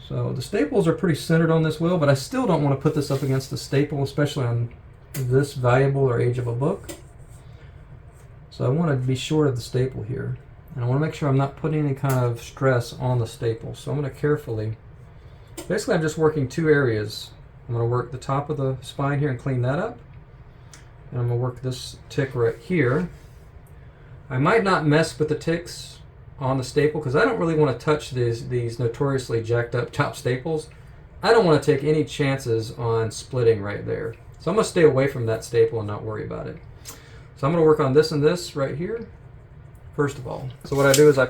So the staples are pretty centered on this wheel, but I still don't want to put this up against the staple, especially on this valuable or age of a book. So I want to be short of the staple here, and I want to make sure I'm not putting any kind of stress on the staple. So I'm going to carefully, basically I'm just working two areas. I'm going to work the top of the spine here and clean that up, and I'm going to work this tick right here. I might not mess with the ticks on the staple because I don't really want to touch these notoriously jacked up top staples. I don't want to take any chances on splitting right there. So I'm going to stay away from that staple and not worry about it. So I'm going to work on this and this right here, first of all. So what I do is I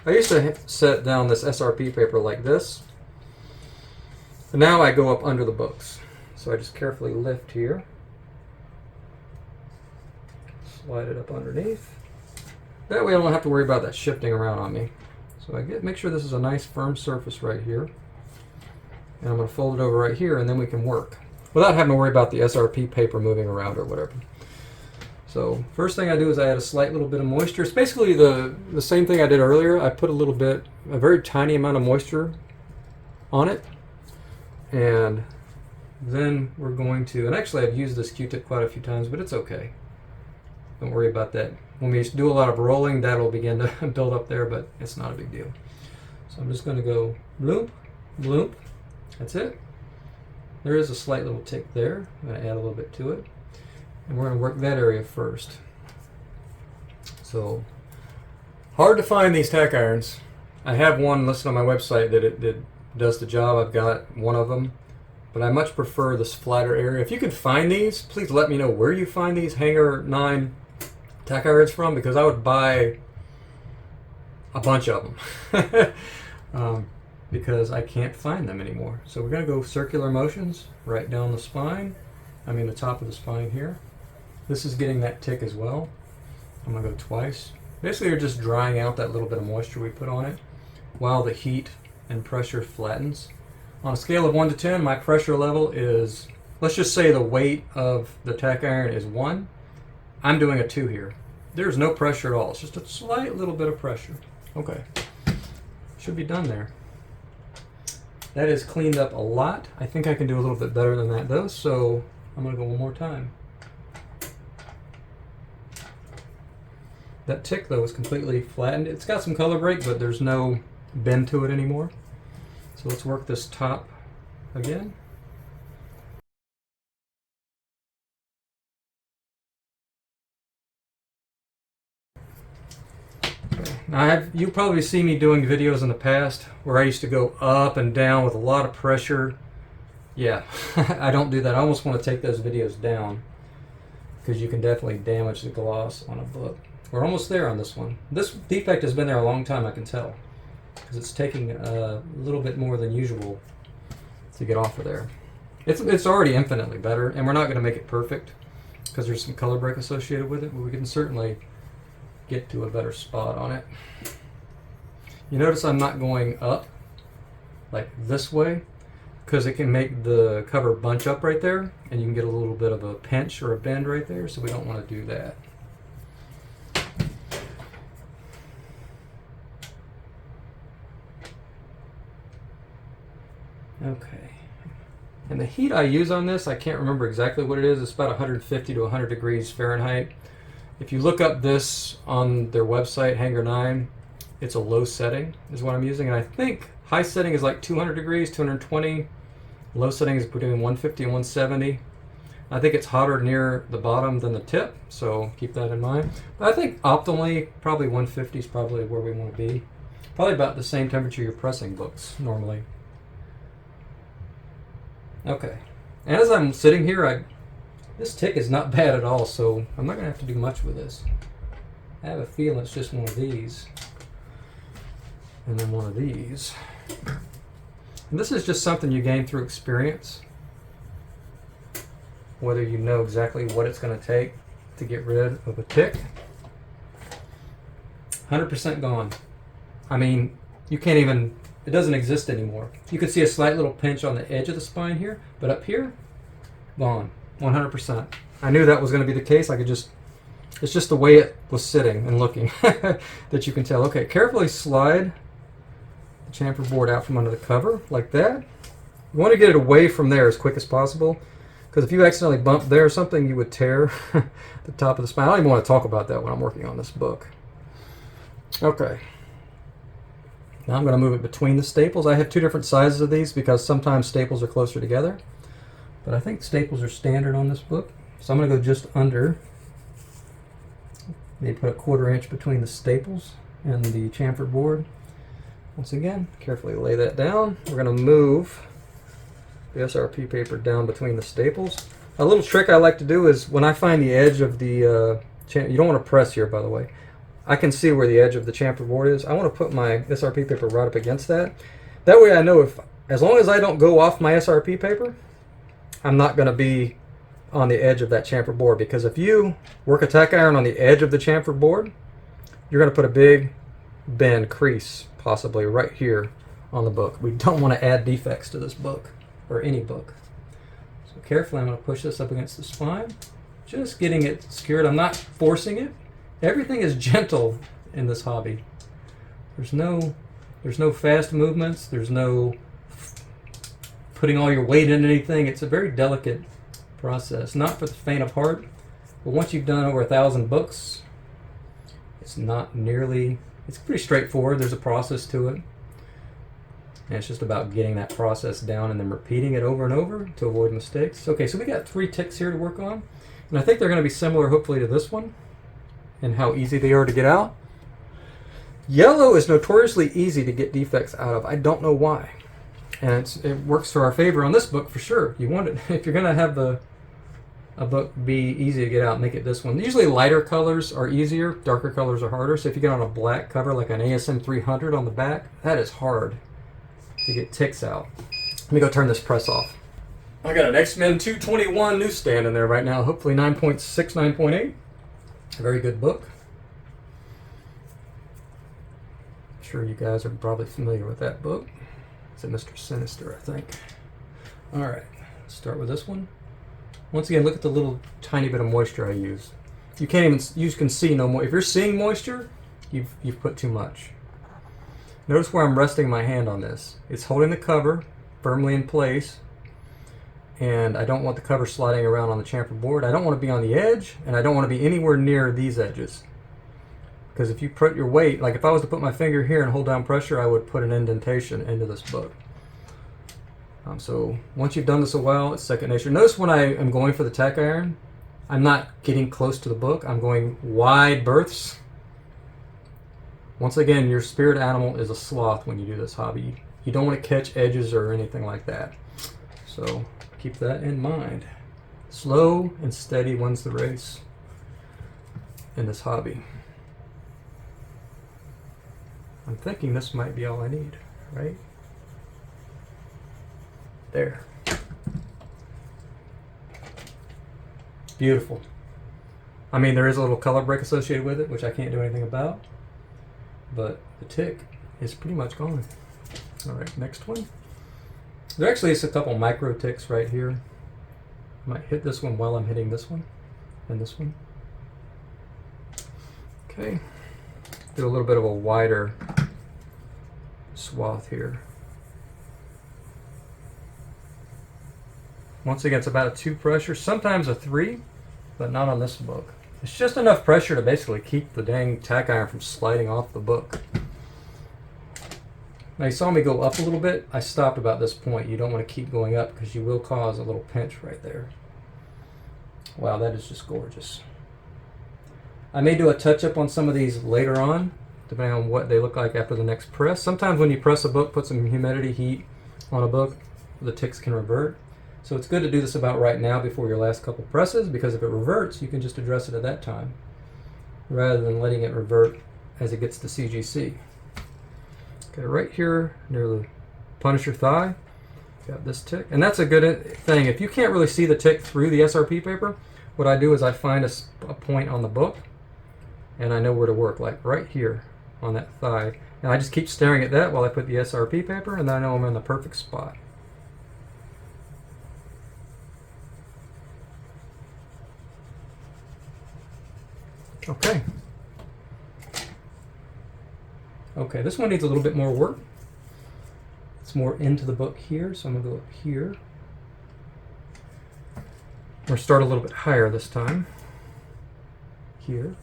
used to set down this SRP paper like this. And now I go up under the books. So I just carefully lift here. Slide it up underneath. That way I don't have to worry about that shifting around on me. So I make sure this is a nice firm surface right here. And I'm going to fold it over right here, and then we can work without having to worry about the SRP paper moving around or whatever. So first thing I do is I add a slight little bit of moisture. It's basically the same thing I did earlier. I put a very tiny amount of moisture on it. And then we're going to, and actually I've used this Q-tip quite a few times, but it's okay. Don't worry about that. When we do a lot of rolling, that'll begin to build up there, but it's not a big deal. So I'm just going to go bloop, bloop. That's it. There is a slight little tick there. I'm going to add a little bit to it. And we're going to work that area first. So, hard to find these tack irons. I have one listed on my website that does the job. I've got one of them. But I much prefer this flatter area. If you could find these, please let me know where you find these Hanger 9 tack irons from, because I would buy a bunch of them. Because I can't find them anymore. So we're going to go circular motions right down the spine. The top of the spine here. This is getting that tick as well. I'm going to go twice. Basically, you're just drying out that little bit of moisture we put on it while the heat and pressure flattens. On a scale of 1 to 10, my pressure level is, let's just say the weight of the tack iron is 1. I'm doing a 2 here. There's no pressure at all. It's just a slight little bit of pressure. Okay. Should be done there. That is cleaned up a lot. I think I can do a little bit better than that though, so I'm going to go one more time. That tick though is completely flattened. It's got some color break, but there's no bend to it anymore. So let's work this top again. Now you'll probably see me doing videos in the past where I used to go up and down with a lot of pressure. Yeah, I don't do that. I almost want to take those videos down because you can definitely damage the gloss on a book. We're almost there on this one. This defect has been there a long time, I can tell, because it's taking a little bit more than usual to get off of there. It's already infinitely better, and we're not going to make it perfect because there's some color break associated with it, but we can certainly get to a better spot on it. You notice I'm not going up like this way because it can make the cover bunch up right there, and you can get a little bit of a pinch or a bend right there, so we don't want to do that. Okay. And the heat I use on this, I can't remember exactly what it is. It's about 150 to 100 degrees Fahrenheit. If you look up this on their website, Hanger 9, it's a low setting is what I'm using. And I think high setting is like 200 degrees, 220. Low setting is between 150 and 170. I think it's hotter near the bottom than the tip, so keep that in mind. But I think optimally, probably 150 is probably where we want to be. Probably about the same temperature you're pressing books normally. Okay, and as I'm sitting here, this tick is not bad at all, so I'm not going to have to do much with this. I have a feeling it's just one of these, and then one of these. And this is just something you gain through experience, whether you know exactly what it's going to take to get rid of a tick. 100% gone. I mean, you can't even, it doesn't exist anymore. You can see a slight little pinch on the edge of the spine here, but up here, gone, 100%. I knew that was going to be the case. I could just, it's just the way it was sitting and looking that you can tell. Okay, carefully slide the chamfer board out from under the cover like that. You want to get it away from there as quick as possible, because if you accidentally bump there or something, you would tear the top of the spine. I don't even want to talk about that when I'm working on this book. Okay. Now I'm going to move it between the staples. I have two different sizes of these because sometimes staples are closer together, but I think staples are standard on this book. So I'm going to go just under. Maybe put a 1/4 inch between the staples and the chamfer board. Once again, carefully lay that down. We're going to move the SRP paper down between the staples. A little trick I like to do is when I find the edge of the, you don't want to press here, by the way. I can see where the edge of the chamfer board is. I want to put my SRP paper right up against that. That way I know if, as long as I don't go off my SRP paper, I'm not going to be on the edge of that chamfer board, because if you work a tack iron on the edge of the chamfer board, you're going to put a big bend crease possibly right here on the book. We don't want to add defects to this book or any book. So carefully I'm going to push this up against the spine, just getting it secured. I'm not forcing it. Everything is gentle in this hobby. There's no fast movements. There's no putting all your weight into anything. It's a very delicate process, not for the faint of heart, but once you've done over 1,000 books, it's not nearly, it's pretty straightforward. There's a process to it, and it's just about getting that process down and then repeating it over and over to avoid mistakes. Okay, so we got 3 ticks here to work on, and I think they're going to be similar hopefully to this one and how easy they are to get out. Yellow is notoriously easy to get defects out of. I don't know why, and it works to our favor on this book for sure. You want it, if you're going to have a book be easy to get out, make it this one. Usually lighter colors are easier, darker colors are harder. So if you get on a black cover like an ASM 300 on the back, that is hard to get ticks out. Let me go turn this press off. I got an X-Men 221 newsstand in there right now, hopefully 9.6, 9.8. A very good book. I'm sure you guys are probably familiar with that book. It's a Mr. Sinister, I think. All right, let's start with this one. Once again, look at the little tiny bit of moisture I use. You can't even, you can see no more. If you're seeing moisture, you've put too much. Notice where I'm resting my hand on this. It's holding the cover firmly in place, and I don't want the cover sliding around on the chamfer board. I don't want to be on the edge, and I don't want to be anywhere near these edges. Because if you put your weight, like if I was to put my finger here and hold down pressure, I would put an indentation into this book. So once you've done this a while, it's second nature. Notice when I am going for the tack iron, I'm not getting close to the book. I'm going wide berths. Once again, your spirit animal is a sloth when you do this hobby. You don't want to catch edges or anything like that. So keep that in mind. Slow and steady wins the race in this hobby. I'm thinking this might be all I need, right? There. Beautiful. I mean, there is a little color break associated with it, which I can't do anything about, but the tick is pretty much gone. All right, next one. There actually is a couple micro ticks right here. I might hit this one while I'm hitting this one and this one. Okay. Do a little bit of a wider swath here. Once again, it's about a 2 pressure, sometimes a 3, but not on this book. It's just enough pressure to basically keep the dang tack iron from sliding off the book. Now you saw me go up a little bit. I stopped about this point. You don't want to keep going up because you will cause a little pinch right there. Wow, that is just gorgeous. I may do a touch-up on some of these later on, depending on what they look like after the next press. Sometimes when you press a book, put some humidity, heat on a book, the ticks can revert. So it's good to do this about right now before your last couple presses, because if it reverts, you can just address it at that time, rather than letting it revert as it gets to CGC. Okay, right here near the Punisher thigh, got this tick. And that's a good thing. If you can't really see the tick through the SRP paper, what I do is I find a point on the book, and I know where to work, like right here. on that thigh. And I just keep staring at that while I put the SRP paper, and then I know I'm in the perfect spot. Okay. Okay, this one needs a little bit more work. It's more into the book here, so I'm going to go up here. Or start a little bit higher this time. Here.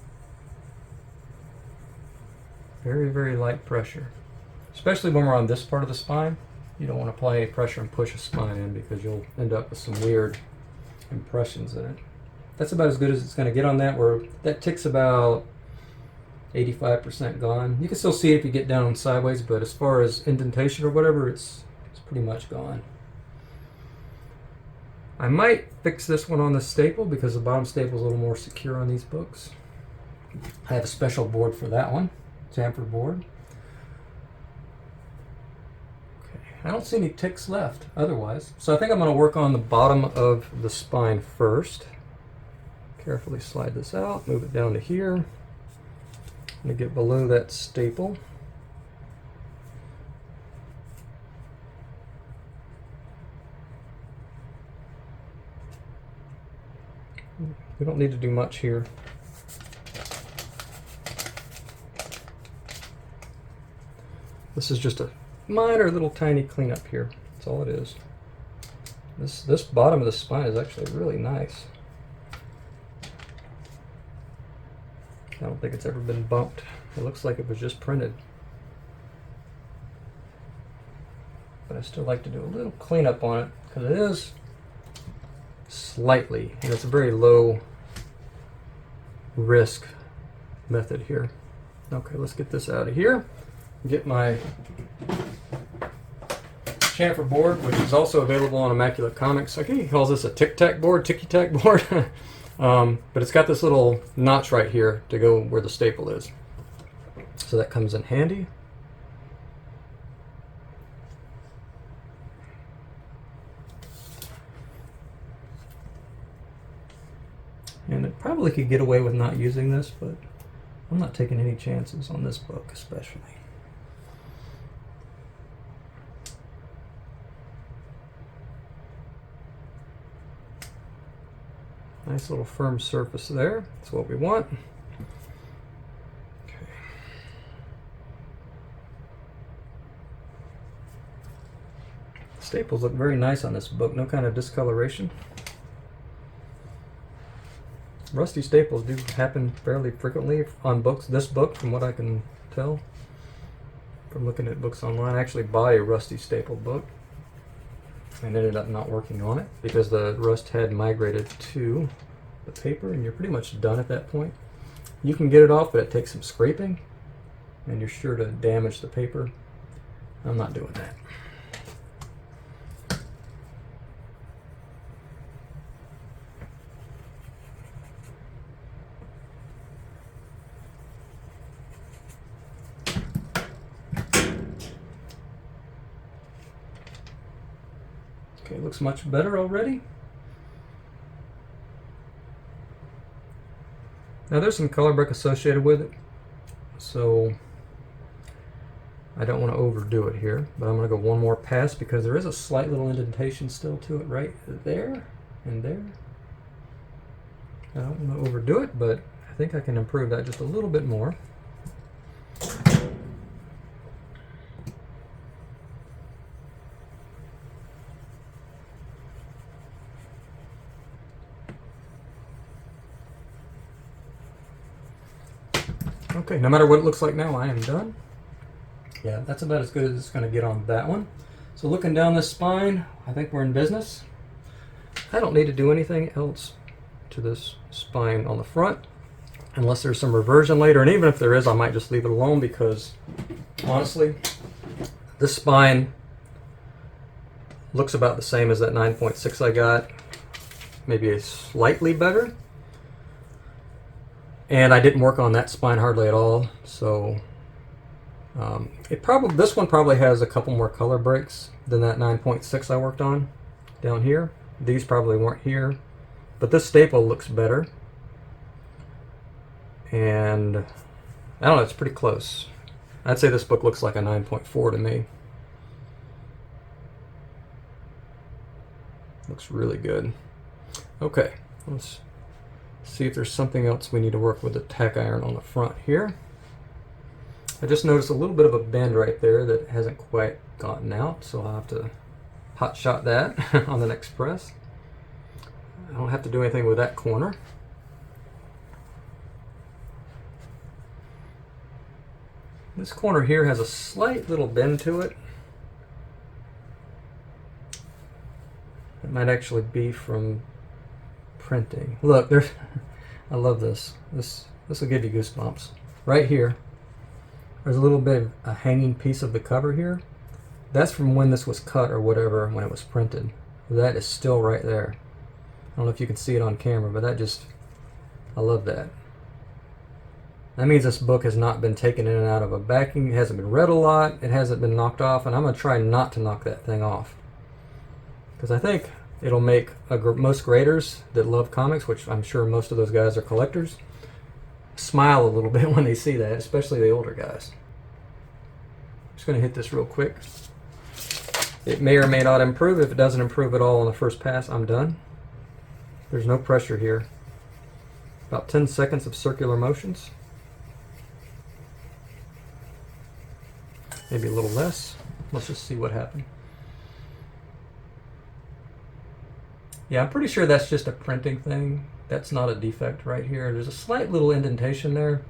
Very, very light pressure. Especially when we're on this part of the spine. You don't want to apply any pressure and push a spine in because you'll end up with some weird impressions in it. That's about as good as it's going to get on that, where that tick's about 85% gone. You can still see it if you get down sideways, but as far as indentation or whatever, it's pretty much gone. I might fix this one on the staple because the bottom staple is a little more secure on these books. I have a special board for that one, chamfer board. Okay, I don't see any ticks left otherwise, so I think I'm going to work on the bottom of the spine first. Carefully slide this out, move it down to here. I'm going to get below that staple. We don't need to do much here. This is just a minor little tiny cleanup here. That's all it is. This bottom of the spine is actually really nice. I don't think it's ever been bumped. It looks like it was just printed. But I still like to do a little cleanup on it because it is slightly, and it's a very low risk method here. Okay, let's get this out of here. Get my chamfer board, which is also available on Immaculate Comics. I think he calls this a tic-tac board, ticky-tac board. But it's got this little notch right here to go where the staple is. So that comes in handy. And it probably could get away with not using this, but I'm not taking any chances on this book especially. Nice little firm surface there. That's what we want. Okay. Staples look very nice on this book. No kind of discoloration. Rusty staples do happen fairly frequently on books. This book, from what I can tell from looking at books online, I actually bought a rusty staple book and ended up not working on it because the rust had migrated to the paper, and you're pretty much done at that point. You can get it off, but it takes some scraping and you're sure to damage the paper. I'm not doing that. Okay, looks much better already. Now there's some color brick associated with it, so I don't want to overdo it here, but I'm going to go one more pass because there is a slight little indentation still to it right there and there. I don't want to overdo it, but I think I can improve that just a little bit more. Okay, no matter what it looks like now, I am done. Yeah, that's about as good as it's going to get on that one. So looking down this spine, I think we're in business. I don't need to do anything else to this spine on the front, unless there's some reversion later. And even if there is, I might just leave it alone because, honestly, this spine looks about the same as that 9.6 I got. Maybe a slightly better. And I didn't work on that spine hardly at all, so this one probably has a couple more color breaks than that 9.6 I worked on down here. These probably weren't here, but this staple looks better. And I don't know, it's pretty close. I'd say this book looks like a 9.4 to me. Looks really good. Okay, let's see if there's something else we need to work with the tack iron on the front here. I just noticed a little bit of a bend right there that hasn't quite gotten out, so I'll have to hot shot that on the next press. I don't have to do anything with that corner. This corner here has a slight little bend to it. It might actually be from printing. Look, there's, I love this. This will give you goosebumps. Right here, there's a little bit of a hanging piece of the cover here. That's from when this was cut or whatever, when it was printed. That is still right there. I don't know if you can see it on camera, but that just, I love that. That means this book has not been taken in and out of a backing, it hasn't been read a lot, it hasn't been knocked off, and I'm going to try not to knock that thing off. Because I think it'll make most graders that love comics, which I'm sure most of those guys are collectors, smile a little bit when they see that, especially the older guys. I'm just going to hit this real quick. It may or may not improve. If it doesn't improve at all on the first pass, I'm done. There's no pressure here. About 10 seconds of circular motions. Maybe a little less. Let's just see what happened. Yeah, I'm pretty sure that's just a printing thing. That's not a defect right here. There's a slight little indentation there,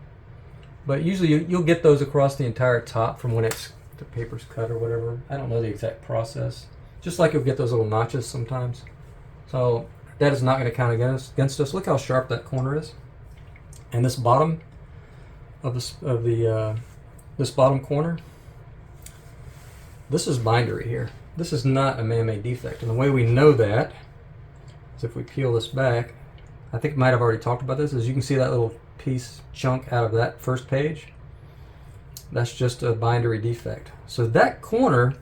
but usually you'll get those across the entire top from when the paper's cut or whatever. I don't know the exact process. Just like you'll get those little notches sometimes. So that is not going to count against us. Look how sharp that corner is. And this bottom of this bottom corner, this is bindery here. This is not a man-made defect. And the way we know that is if we peel this back, I think I might have already talked about this, is you can see that little piece chunk out of that first page. That's just a bindery defect. So that corner,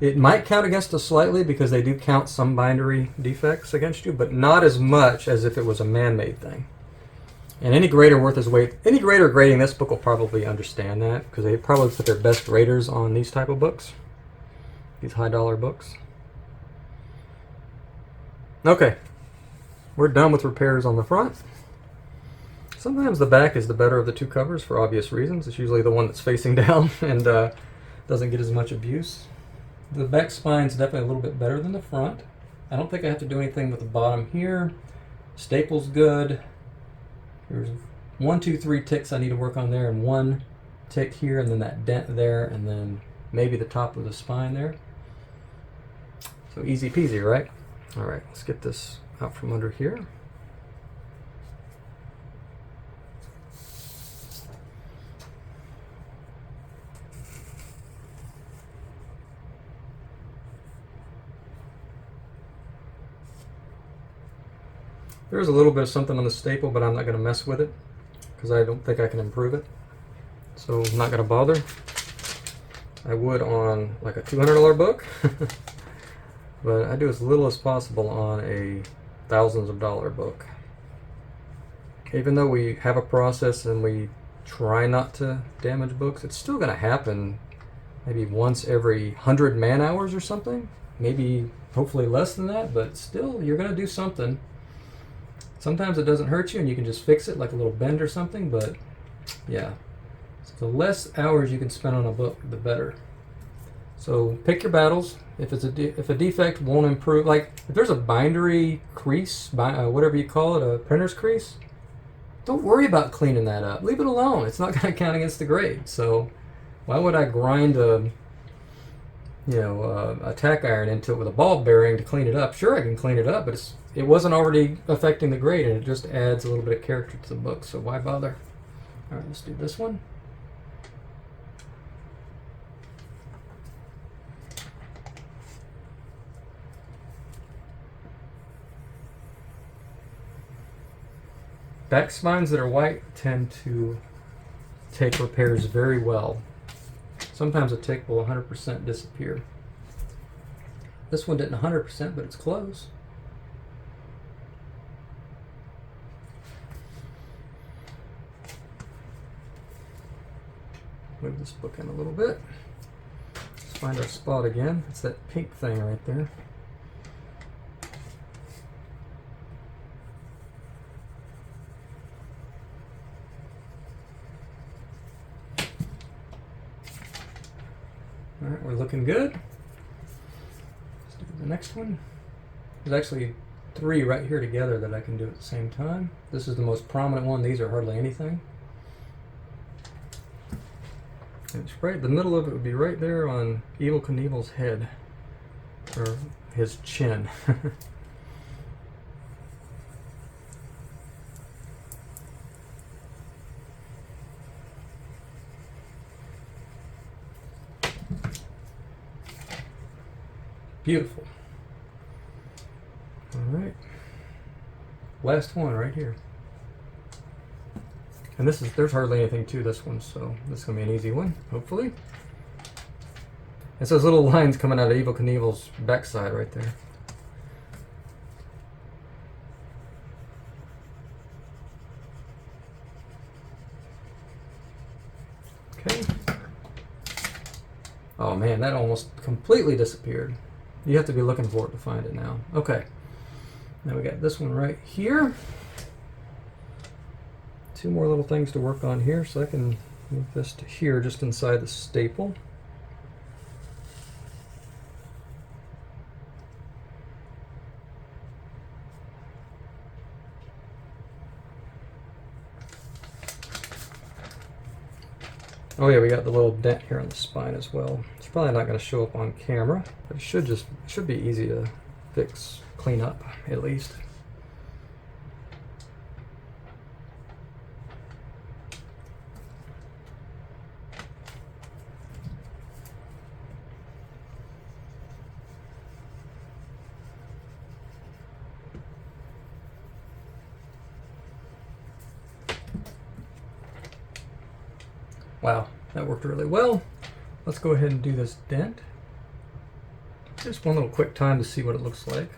it might count against us slightly because they do count some bindery defects against you, but not as much as if it was a man-made thing. And any grader worth his weight, any grader grading this book will probably understand that because they probably put their best graders on these type of books, these high-dollar books. Okay, we're done with repairs on the front. Sometimes the back is the better of the two covers for obvious reasons. It's usually the one that's facing down and doesn't get as much abuse. The back spine's definitely a little bit better than the front. I don't think I have to do anything with the bottom here. Staple's good. There's 1, 2, 3 ticks I need to work on there, and 1 tick here, and then that dent there, and then maybe the top of the spine there. So easy peasy, right? All right, let's get this out from under here. There's a little bit of something on the staple, but I'm not going to mess with it because I don't think I can improve it. So I'm not going to bother. I would on like a $200 book, but I do as little as possible on a thousands of dollar book. Even though we have a process and we try not to damage books, it's still going to happen maybe once every 100 man hours or something. Maybe hopefully less than that, but still you're going to do something. Sometimes it doesn't hurt you and you can just fix it like a little bend or something, but yeah. So the less hours you can spend on a book, the better. So pick your battles. If a defect won't improve, like if there's a bindery crease, whatever you call it, a printer's crease, don't worry about cleaning that up. Leave it alone. It's not going to count against the grade. So why would I grind a tack iron into it with a ball bearing to clean it up? Sure, I can clean it up, but it wasn't already affecting the grade, and it just adds a little bit of character to the book, so why bother? All right, let's do this one. Back spines that are white tend to take repairs very well. Sometimes a tick will 100% disappear. This one didn't 100%, but it's close. move this book in a little bit. Let's find our spot again. It's that pink thing right there. All right, we're looking good. Let's do the next one. There's actually 3 right here together that I can do at the same time. This is the most prominent one. These are hardly anything. And it's right, the middle of it would be right there on Evel Knievel's head, or his chin. Beautiful. All right. Last one right here. And there's hardly anything to this one, so this is going to be an easy one, hopefully. It's those little lines coming out of Evel Knievel's backside right there. Okay. Oh man, that almost completely disappeared. You have to be looking for it to find it now. Okay. Now we got this one right here. 2 more little things to work on here, so I can move this to here just inside the staple. Oh yeah, we got the little dent here on the spine as well. It's probably not going to show up on camera, but it should be easy to fix, clean up at least. Wow, that worked really well. Let's go ahead and do this dent. Just one little quick time to see what it looks like.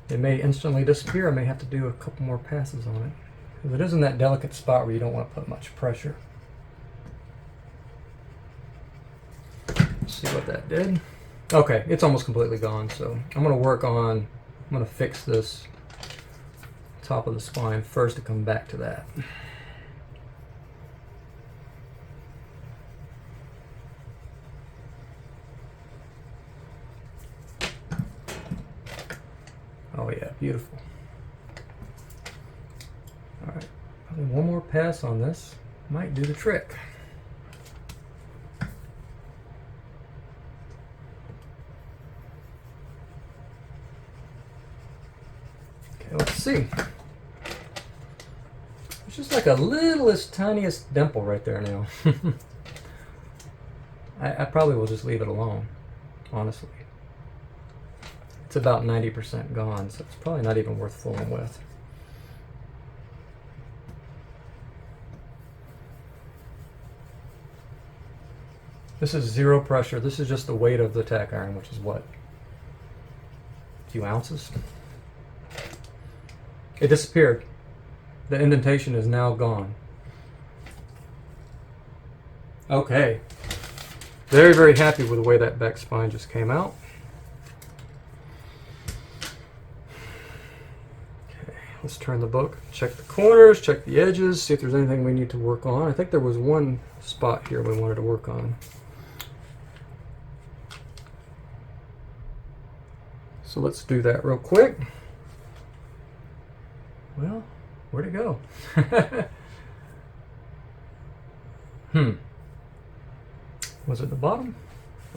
It may instantly disappear. I may have to do a couple more passes on it, because it is in that delicate spot where you don't want to put much pressure. Let's see what that did. Okay, it's almost completely gone, so I'm going to fix this top of the spine first to come back to that. Oh yeah, beautiful. All right, probably one more pass on this might do the trick. Okay, let's see. It's just like a littlest, tiniest dimple right there now. I probably will just leave it alone, honestly. It's about 90% gone, so it's probably not even worth fooling with. This is 0 pressure. This is just the weight of the tack iron, which is what? A few ounces? It disappeared. The indentation is now gone. Okay. Very, very happy with the way that back spine just came out. Let's turn the book, check the corners, check the edges, see if there's anything we need to work on. I think there was one spot here we wanted to work on. So let's do that real quick. Well, where'd it go? Was it the bottom?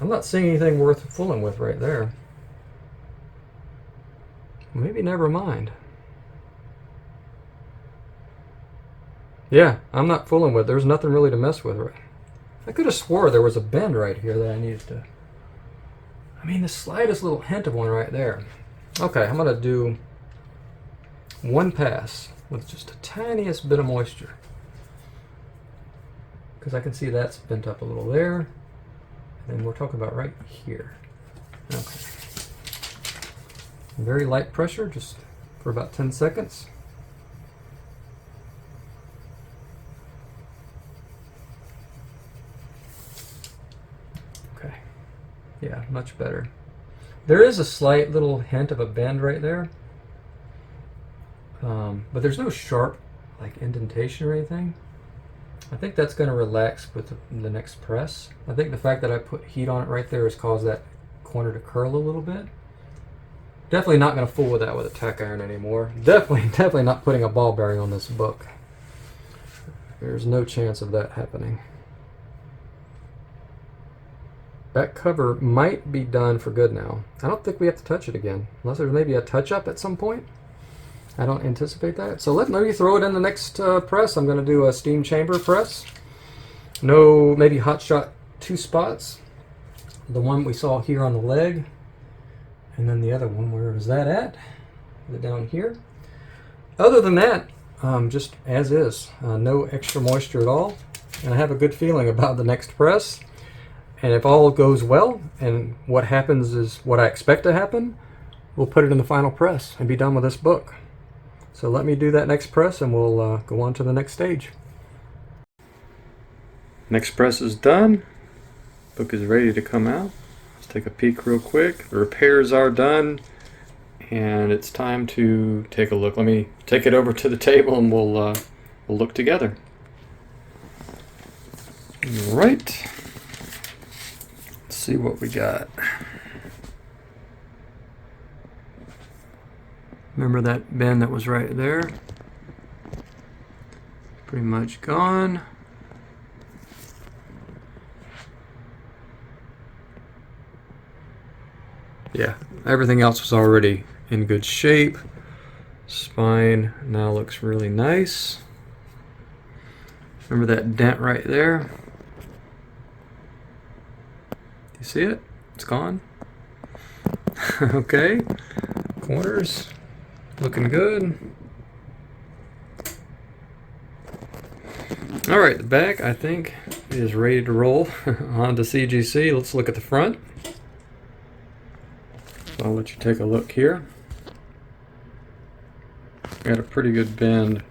I'm not seeing anything worth fooling with right there. Maybe never mind. Yeah, I'm not fooling with it. There's nothing really to mess with. Right? I could have swore there was a bend right here that I needed to... I mean, the slightest little hint of one right there. Okay, I'm going to do one pass with just the tiniest bit of moisture. Because I can see that's bent up a little there. And we're talking about right here. Okay. Very light pressure, just for about 10 seconds. Yeah, much better. There is a slight little hint of a bend right there, but there's no sharp like indentation or anything. I think that's going to relax with the next press. I think the fact that I put heat on it right there has caused that corner to curl a little bit. Definitely not going to fool with that with a tack iron anymore. Definitely not putting a ball bearing on this book. There's no chance of that happening. That cover might be done for good now. I don't think we have to touch it again, unless there's maybe a touch-up at some point. I don't anticipate that. So let me throw it in the next press. I'm going to do a steam chamber press. No, maybe hot shot 2 spots. The one we saw here on the leg. And then the other one, where was that at? Is it down here? Other than that, just as is. No extra moisture at all. And I have a good feeling about the next press. And if all goes well, and what happens is what I expect to happen, we'll put it in the final press and be done with this book. So let me do that next press and we'll go on to the next stage. Next press is done. Book is ready to come out. Let's take a peek real quick. The repairs are done and it's time to take a look. Let me take it over to the table and we'll look together. All right. Let's see what we got. Remember that bend that was right there? Pretty much gone. Yeah, everything else was already in good shape. Spine now looks really nice. Remember that dent right there? Do you see it? It's gone. Okay, corners. Looking good. All right, the back I think is ready to roll onto CGC. Let's look at the front. So I'll let you take a look here. Got a pretty good bend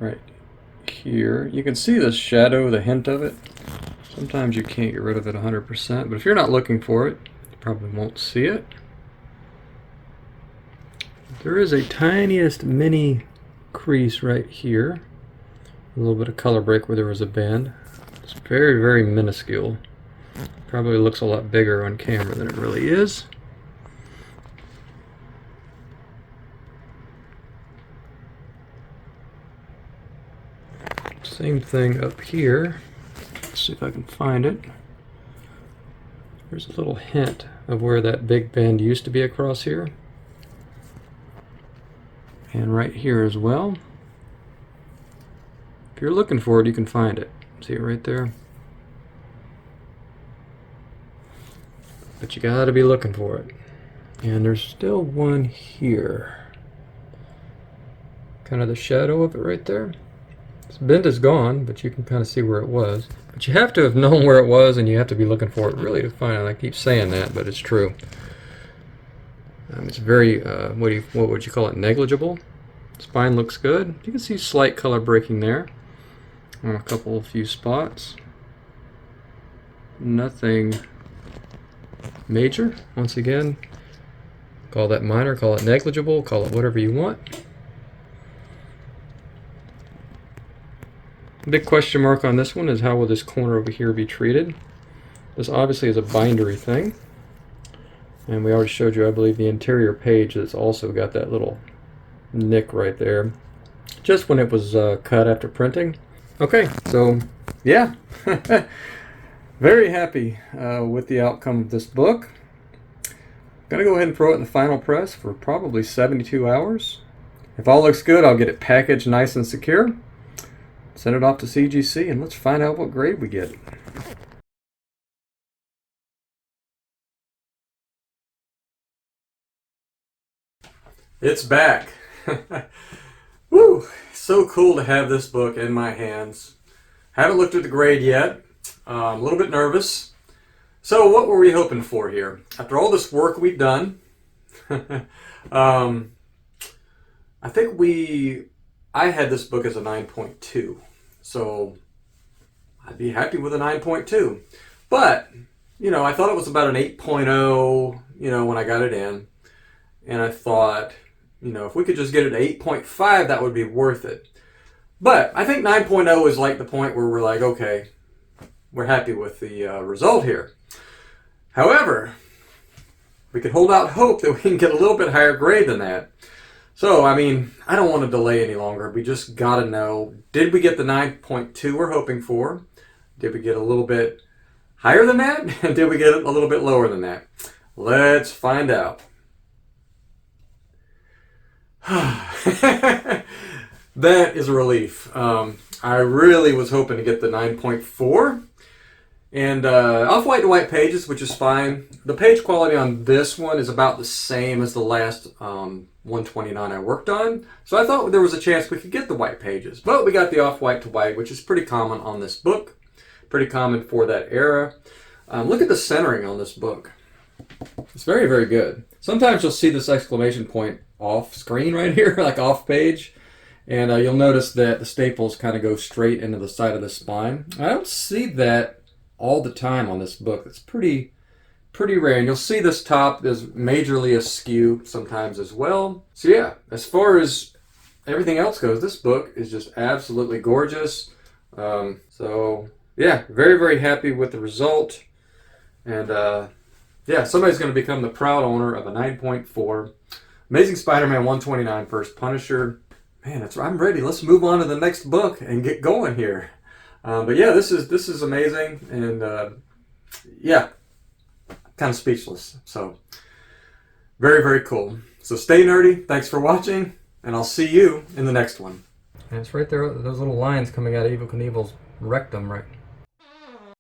right here. You can see the shadow, the hint of it. Sometimes you can't get rid of it 100%, but if you're not looking for it, you probably won't see it. There is a tiniest mini crease right here. A little bit of color break where there was a bend. It's very, very minuscule. Probably looks a lot bigger on camera than it really is. Same thing up here. Let's see if I can find it. There's a little hint of where that big bend used to be across here. And right here as well. If you're looking for it, you can find it. See it right there? But you gotta be looking for it. And there's still one here. Kind of the shadow of it right there. This bend is gone, but you can kind of see where it was. But you have to have known where it was, and you have to be looking for it really to find it. I keep saying that, but it's true. It's very, what would you call it, negligible. Spine looks good. You can see slight color breaking there on a few spots. Nothing major. Once again, call that minor, call it negligible, call it whatever you want. Big question mark on this one is how will this corner over here be treated? This obviously is a bindery thing. And we already showed you, I believe, the interior page that's also got that little nick right there. Just when it was cut after printing. Okay, so yeah. Very happy with the outcome of this book. Gonna go ahead and throw it in the final press for probably 72 hours. If all looks good, I'll get it packaged nice and secure. Send it off to CGC and let's find out what grade we get. It's back. Woo! So cool to have this book in my hands. Haven't looked at the grade yet. A little bit nervous. So what were we hoping for here? After all this work we've done, I think I had this book as a 9.2. So I'd be happy with a 9.2. But you know, I thought it was about an 8.0, you know, when I got it in. And I thought, you know, if we could just get it to 8.5, that would be worth it. But I think 9.0 is like the point where we're like, okay, we're happy with the result here. However, we could hold out hope that we can get a little bit higher grade than that. So, I mean, I don't want to delay any longer. We just got to know, did we get the 9.2 we're hoping for? Did we get a little bit higher than that? And did we get a little bit lower than that? Let's find out. That is a relief. I really was hoping to get the 9.4. And off-white to white pages, which is fine. The page quality on this one is about the same as the last 129 I worked on. So I thought there was a chance we could get the white pages. But we got the off-white to white, which is pretty common on this book. Pretty common for that era. Look at the centering on this book. It's very, very good. Sometimes you'll see this exclamation point off screen right here, like off page. And you'll notice that the staples kind of go straight into the side of the spine. I don't see that all the time on this book. It's pretty rare. And you'll see this top is majorly askew sometimes as well. So yeah, as far as everything else goes, this book is just absolutely gorgeous. So yeah, very, very happy with the result. And yeah, somebody's going to become the proud owner of a 9.4 Amazing Spider-Man 129 First Punisher. Man, I'm ready. Let's move on to the next book and get going here. But yeah, this is amazing, and yeah, kind of speechless. So very, very cool. So stay nerdy. Thanks for watching, and I'll see you in the next one. And it's right there, those little lines coming out of Evel Knievel's rectum, right?